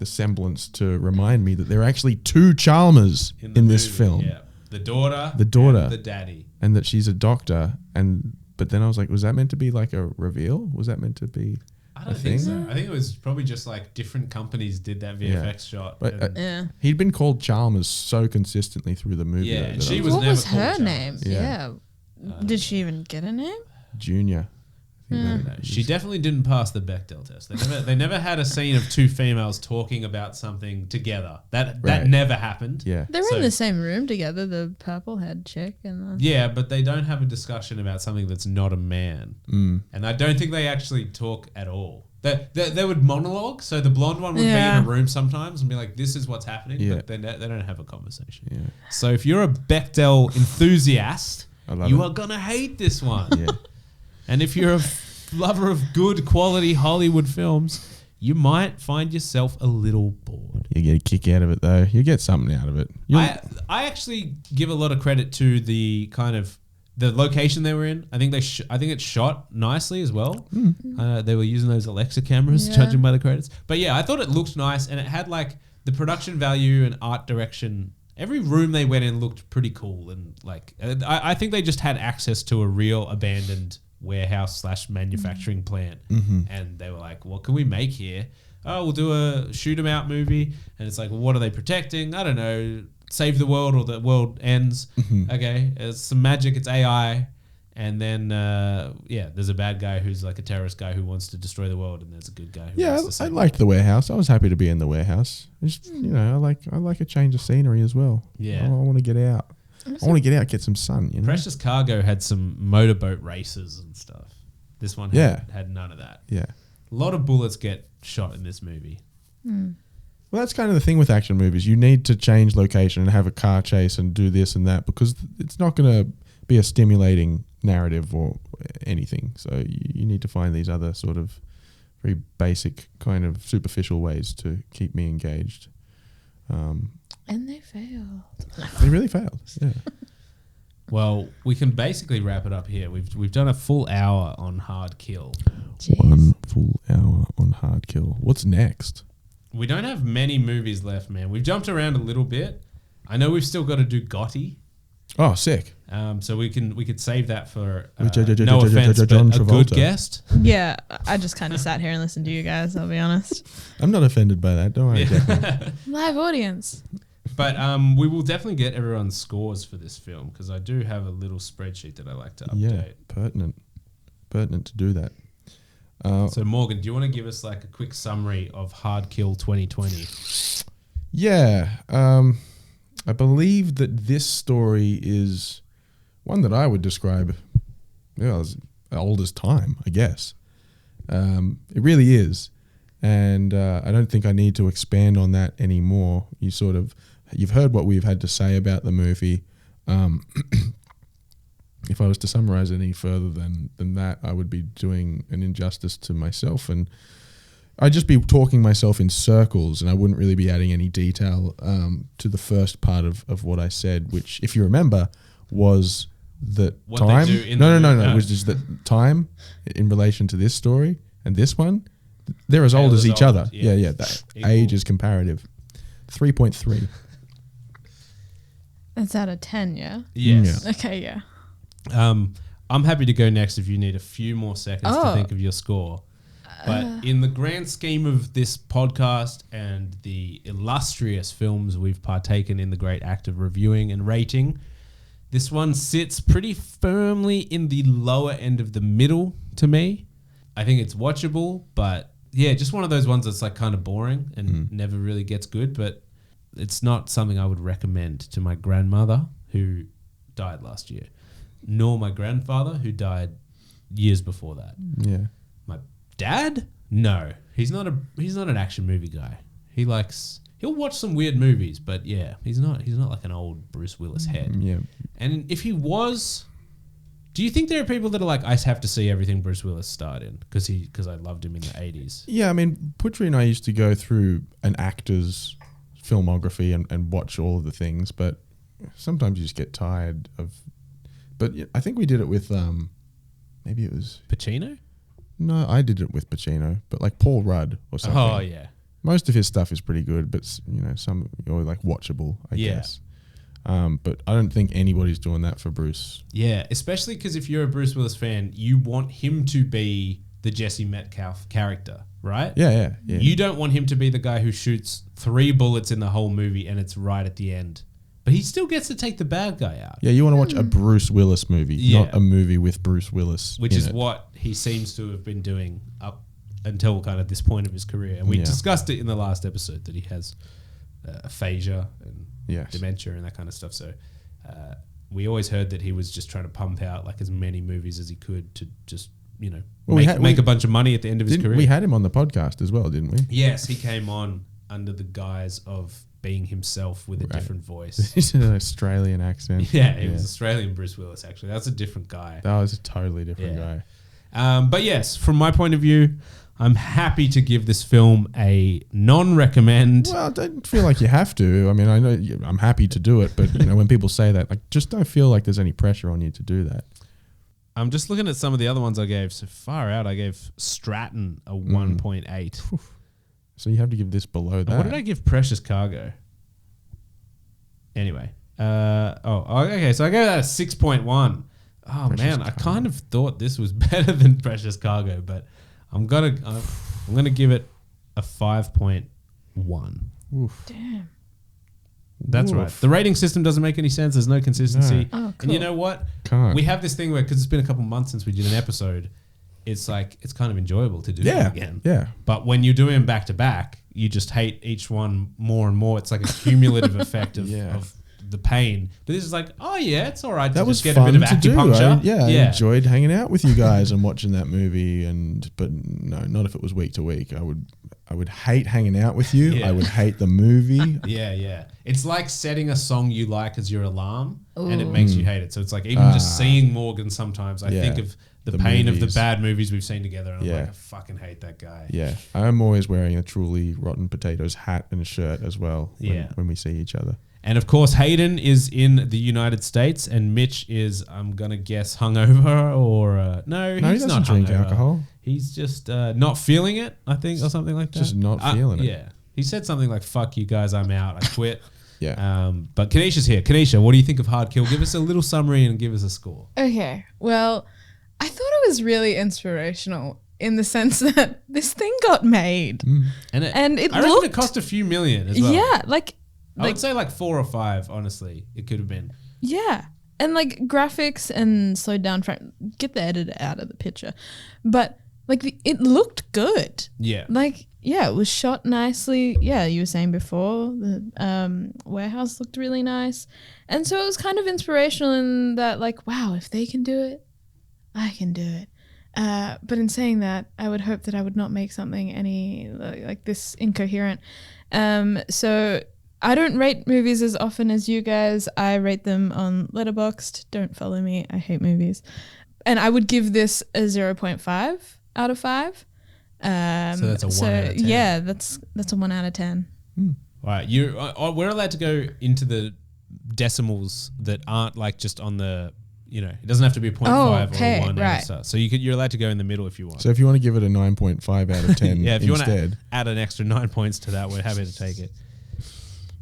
semblance to remind me that there are actually 2 Chalmers in this film. Yeah. The daughter, and the daddy. And that she's a doctor. But then I was like, was that meant to be like a reveal? Was that meant to be I don't think so. I think it was probably just like different companies did that VFX shot. But he'd been called Chalmers so consistently through the movie. Yeah, and she was what never was called her Chalmers. name? Yeah. Did she even get a name? Junior. She definitely didn't pass the Bechdel test. They never had a scene of 2 females talking about something together. That never happened. Yeah, they were in the same room together. The purple head chick and yeah, but they don't have a discussion about something that's not a man. And I don't think they actually talk at all. They would monologue. So the blonde one would be in a room sometimes and be like, "This is what's happening," but they don't have a conversation. Yeah. So if you're a Bechdel enthusiast, you are gonna hate this one. Yeah. And if you're a lover of good quality Hollywood films, you might find yourself a little bored. You get a kick out of it, though. You get something out of it. I actually give a lot of credit to the kind of the location they were in. I think I think it's shot nicely as well. They were using those Alexa cameras, judging by the credits. But yeah, I thought it looked nice, and it had like the production value and art direction. Every room they went in looked pretty cool, and like I think they just had access to a real abandoned warehouse / manufacturing plant, and they were like, what can we make here? Oh, we'll do a shoot 'em out movie. And it's like, well, what are they protecting? I don't know, save the world or the world ends. Okay, it's some magic, it's AI, And then, there's a bad guy who's like a terrorist guy who wants to destroy the world, and there's a good guy who wants to save I liked the warehouse. I was happy to be in the warehouse. Just, I like a change of scenery as well. Yeah. I want to get out. I want to get out, get some sun. Precious Cargo had some motorboat races and stuff. This one had none of that. Yeah. A lot of bullets get shot in this movie. Well, that's kind of the thing with action movies. You need to change location and have a car chase and do this and that because it's not going to be a stimulating narrative or anything. So you need to find these other sort of very basic kind of superficial ways to keep me engaged. And they failed. They really failed. Yeah. Well, we can basically wrap it up here. We've done a full hour on Hard Kill. Jeez. 1 full hour on Hard Kill. What's next? We don't have many movies left, man. We've jumped around a little bit. I know we've still got to do Gotti. Oh, sick. So we could save that for No offense, but John a good Travolta. guest. Yeah, I just kind of sat here and listened to you guys, I'll be honest. I'm not offended by that. Don't worry, Declan. Live audience. But we will definitely get everyone's scores for this film because I do have a little spreadsheet that I like to update. Yeah, pertinent to do that. So Morgan, do you want to give us like a quick summary of Hard Kill 2020? Yeah, I believe that this story is one that I would describe as old as time, I guess. It really is. And I don't think I need to expand on that anymore. You've heard what we've had to say about the movie. If I was to summarize any further than that, I would be doing an injustice to myself, and I'd just be talking myself in circles, and I wouldn't really be adding any detail to the first part of what I said, which, if you remember, was that what time. They do No. It was just that time in relation to this story and this one, they're as old as each other. Yeah. That age is comparative. 3.3. That's out of 10, yeah? Yes. Yeah. Okay, yeah. I'm happy to go next if you need a few more seconds to think of your score. But in the grand scheme of this podcast and the illustrious films we've partaken in the great act of reviewing and rating, this one sits pretty firmly in the lower end of the middle to me. I think it's watchable, but yeah, just one of those ones that's like kind of boring and never really gets good, but it's not something I would recommend to my grandmother who died last year, nor my grandfather who died years before that. Yeah. My dad? No. He's not an action movie guy. He'll watch some weird movies, but yeah, he's not like an old Bruce Willis head. Yeah. And if he was, do you think there are people that are like, I have to see everything Bruce Willis starred in because I loved him in the 80s? Yeah, I mean, Putri and I used to go through an actor's filmography and watch all of the things, but sometimes you just get tired of. But I think we did it with maybe it was Pacino? No, I did it with Pacino, but like Paul Rudd or something. Oh yeah. Most of his stuff is pretty good, but some are like watchable, I guess. But I don't think anybody's doing that for Bruce. Yeah, especially because if you're a Bruce Willis fan, you want him to be the Jesse Metcalfe character, right? Yeah. You don't want him to be the guy who shoots 3 bullets in the whole movie and it's right at the end. But he still gets to take the bad guy out. Yeah, you want to watch a Bruce Willis movie, not a movie with Bruce Willis. Which is what he seems to have been doing up until kind of this point of his career. And we discussed it in the last episode that he has aphasia and dementia and that kind of stuff. So we always heard that he was just trying to pump out like as many movies as he could to just, make a bunch of money at the end of his career. We had him on the podcast as well, didn't we? Yes, he came on under the guise of being himself with a different voice. He's an Australian accent. Yeah, he was Australian Bruce Willis, actually. That's a different guy. That was a totally different guy. But yes, from my point of view, I'm happy to give this film a non-recommend. Well, don't feel like you have to. I mean, I know I'm happy to do it, but when people say that, like, just don't feel like there's any pressure on you to do that. I'm just looking at some of the other ones I gave. So far out, I gave Stratton a 1.8. So you have to give this below that. What did I give Precious Cargo? Anyway. Okay. So I gave that a 6.1. Oh, Precious man. Cargo. I kind of thought this was better than Precious Cargo, but I'm gonna give it a 5.1. Damn. That's right. The rating system doesn't make any sense. There's no consistency. No. Oh, cool. And you know what? Can't. We have this thing where, because it's been a couple months since we did an episode, it's like, it's kind of enjoyable to do it again. Yeah. But when you're doing them back to back, you just hate each one more and more. It's like a cumulative effect of the pain. But this is like, oh yeah, it's all right. That was just fun get a bit of acupuncture. I enjoyed hanging out with you guys and watching that movie. But no, not if it was week to week. I would hate hanging out with you. I would hate the movie. Yeah. It's like setting a song you like as your alarm, and it makes you hate it. So it's like even just seeing Morgan sometimes, I think of the pain movies. Of the bad movies we've seen together, and I'm like, I fucking hate that guy. Yeah, I'm always wearing a truly Rotten Potatoes hat and shirt as well when we see each other. And of course, Hayden is in the United States, and Mitch is, I'm gonna guess, hungover or no, he's he not drink hungover. alcohol. He's just not feeling it, I think, or something like that. Just not feeling it. Yeah, he said something like, "Fuck you guys, I'm out. I quit." Yeah. But Kyneisha's here. Kyneisha, what do you think of Hard Kill? Give us a little summary and give us a score. Okay, well, I thought it was really inspirational in the sense that this thing got made, and it I reckon it cost a few million as well. Yeah, I would say like 4 or 5. Honestly, it could have been. Yeah, and like graphics and slowed down frame. Get the editor out of the picture, but like it looked good. Yeah. Like it was shot nicely. Yeah, you were saying before the warehouse looked really nice, and so it was kind of inspirational in that, like, wow, if they can do it, I can do it. But in saying that, I would hope that I would not make something any like this incoherent. So I don't rate movies as often as you guys. I rate them on Letterboxd. Don't follow me. I hate movies. And I would give this a 0.5 out of 5. So that's a 1 out of 10. Yeah, that's a 1 out of 10. All right, we're allowed to go into the decimals that aren't like just on the, it doesn't have to be a 0.5 or a 1 out of, so you're allowed to go in the middle if you want. So if you want to give it a 9.5 out of 10 if you want instead, to add an extra 9 points to that, we're happy to take it.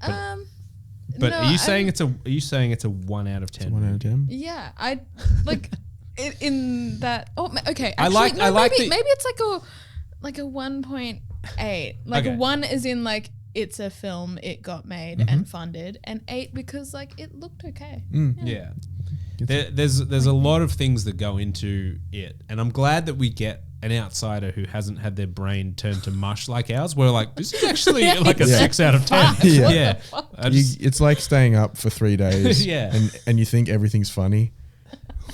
But no, are you saying it's a 1 out of 10? 1 out of 10. Yeah, I like in that. Oh, okay. Actually, maybe it's like a 1.8. Like 1 is in like it's a film, it got made and funded, and 8 because like it looked okay. Yeah. There's a lot of things that go into it, and I'm glad that we get an outsider who hasn't had their brain turned to mush like ours. We're like, this is actually like a 6 out of 10. Yeah. It's like staying up for 3 days and you think everything's funny.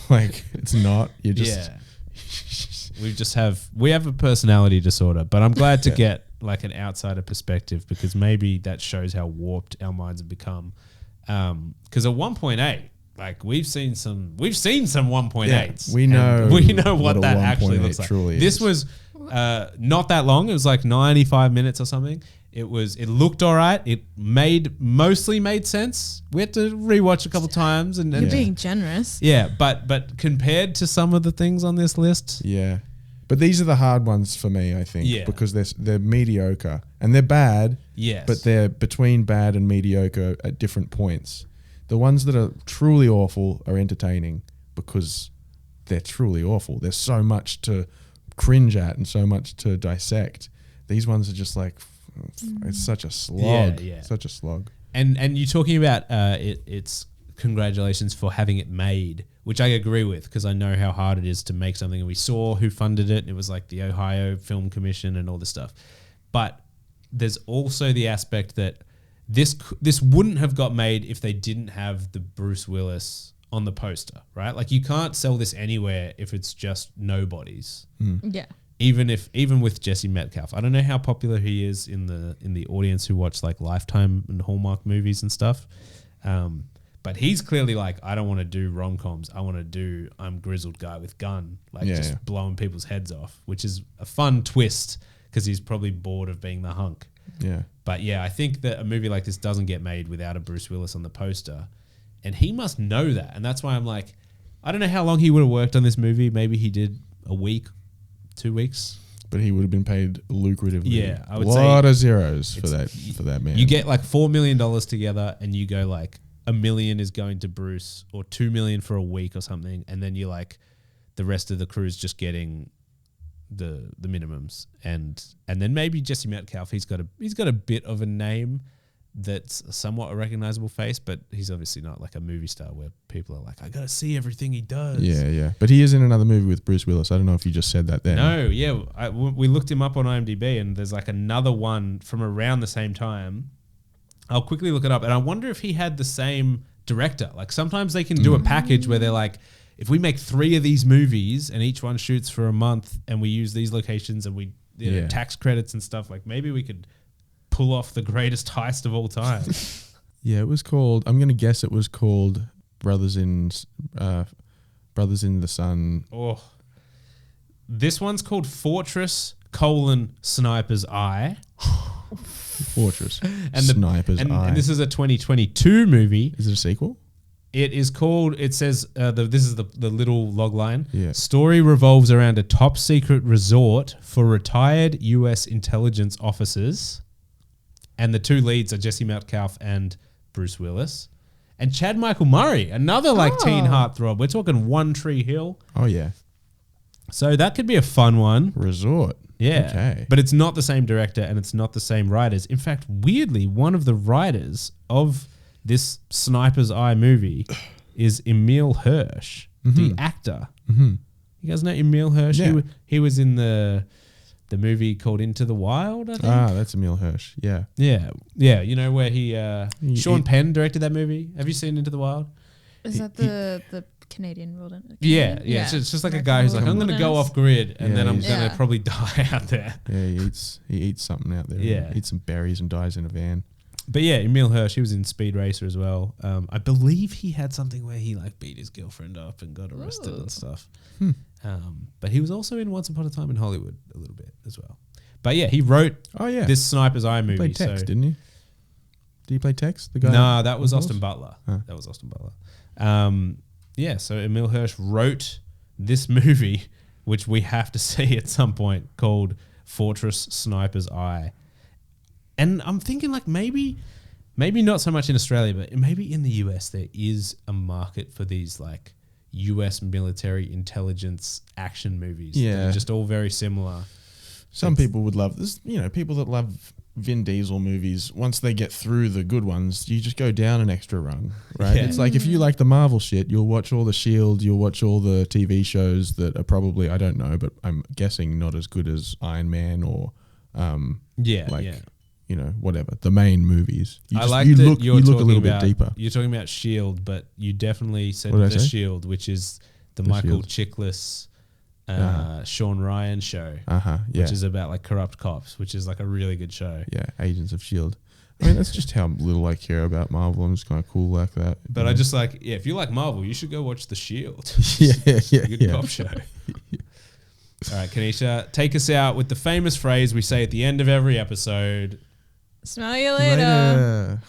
Like, it's not. You're just... We have a personality disorder, but I'm glad to get like an outsider perspective, because maybe that shows how warped our minds have become. Because at 1.8, like we've seen some 1.8s. We know what that actually looks like. This was not that long. It was like 95 minutes or something. It looked all right. It mostly made sense. We had to rewatch a couple times, and you're being generous. Yeah, but compared to some of the things on this list, but these are the hard ones for me, I think, because they're mediocre and they're bad. Yes, but they're between bad and mediocre at different points. The ones that are truly awful are entertaining because they're truly awful. There's so much to cringe at and so much to dissect. These ones are just like, it's such a slog. Such a slog. And you're talking about it's congratulations for having it made, which I agree with, because I know how hard it is to make something. And we saw who funded it. It was like the Ohio Film Commission and all this stuff. But there's also the aspect that this wouldn't have got made if they didn't have the Bruce Willis on the poster, right? Like you can't sell this anywhere if it's just nobodies. Yeah. Even with Jesse Metcalfe, I don't know how popular he is in the audience who watch like Lifetime and Hallmark movies and stuff. But he's clearly like, I don't want to do rom-coms. I want to do I'm grizzled guy with gun, blowing people's heads off, which is a fun twist because he's probably bored of being the hunk. Yeah. But yeah, I think that a movie like this doesn't get made without a Bruce Willis on the poster. And he must know that. And that's why I'm like, I don't know how long he would have worked on this movie. Maybe he did a week, 2 weeks. But he would have been paid lucratively. Yeah, I would say. A lot of zeros for that man. You get like $4 million together and you go like $1 million is going to Bruce or $2 million for a week or something. And then you're like, the rest of the crew's just getting the minimums, and then maybe Jesse Metcalfe, he's got a bit of a name, that's somewhat a recognizable face, but he's obviously not like a movie star where people are like, I gotta see everything he does. Yeah. But he is in another movie with Bruce Willis. I don't know if you just said that there. No, yeah. We looked him up on IMDb, and there's like another one from around the same time. I'll quickly look it up, and I wonder if he had the same director. Like sometimes they can do a package where they're like, if we make 3 of these movies and each one shoots for a month and we use these locations and we tax credits and stuff, like maybe we could pull off the greatest heist of all time. Yeah, it was called, I'm going to guess it was called Brothers in the Sun. Oh, this one's called Fortress: Sniper's Eye. Fortress. And Sniper's Eye. And this is a 2022 movie. Is it a sequel? It is called, it says, this is the little log line. Yeah. Story revolves around a top secret resort for retired US intelligence officers. And the 2 leads are Jesse Metcalfe and Bruce Willis. And Chad Michael Murray, another teen heartthrob. We're talking One Tree Hill. Oh, yeah. So that could be a fun one. Resort. Yeah. Okay. But it's not the same director and it's not the same writers. In fact, weirdly, one of the writers of this Sniper's Eye movie is Emile Hirsch, the actor. Mm-hmm. You guys know Emile Hirsch? Yeah. He was in the movie called Into the Wild, I think. Ah, that's Emile Hirsch. Yeah. Yeah. Yeah. You know where Sean Penn directed that movie. Have you seen Into the Wild? Is that the Canadian wilderness? Yeah. It's just like a guy who's like, I'm going to go off grid and then I'm going to probably die out there. Yeah, he eats something out there. Yeah. He eats some berries and dies in a van. But yeah, Emile Hirsch, he was in Speed Racer as well. I believe he had something where he like beat his girlfriend up and got arrested and stuff. But he was also in Once Upon a Time in Hollywood a little bit as well. But yeah, he wrote this Sniper's Eye movie. He played Tex, didn't he? Did he play Tex? The guy? No, that was Austin Butler. That was Austin Butler. So Emile Hirsch wrote this movie, which we have to see at some point, called Fortress: Sniper's Eye. And I'm thinking like maybe not so much in Australia, but maybe in the US there is a market for these like US military intelligence action movies. Yeah. That are just all very similar. Some people would love this. You know, people that love Vin Diesel movies, once they get through the good ones, you just go down an extra rung, right? Yeah. It's like if you like the Marvel shit, you'll watch all the S.H.I.E.L.D., you'll watch all the TV shows that are probably, I don't know, but I'm guessing not as good as Iron Man or you know, whatever, the main movies. You look a little bit deeper. You're talking about S.H.I.E.L.D., but you definitely said The S.H.I.E.L.D., which is the Michael Chiklis, Sean Ryan show, which is about like corrupt cops, which is like a really good show. Yeah, Agents of S.H.I.E.L.D. I mean, that's just how little I care about Marvel. I'm just kind of cool like that. But I just like, if you like Marvel, you should go watch The S.H.I.E.L.D. Good cop show. All right, Kyneisha, take us out with the famous phrase we say at the end of every episode. Smell you later.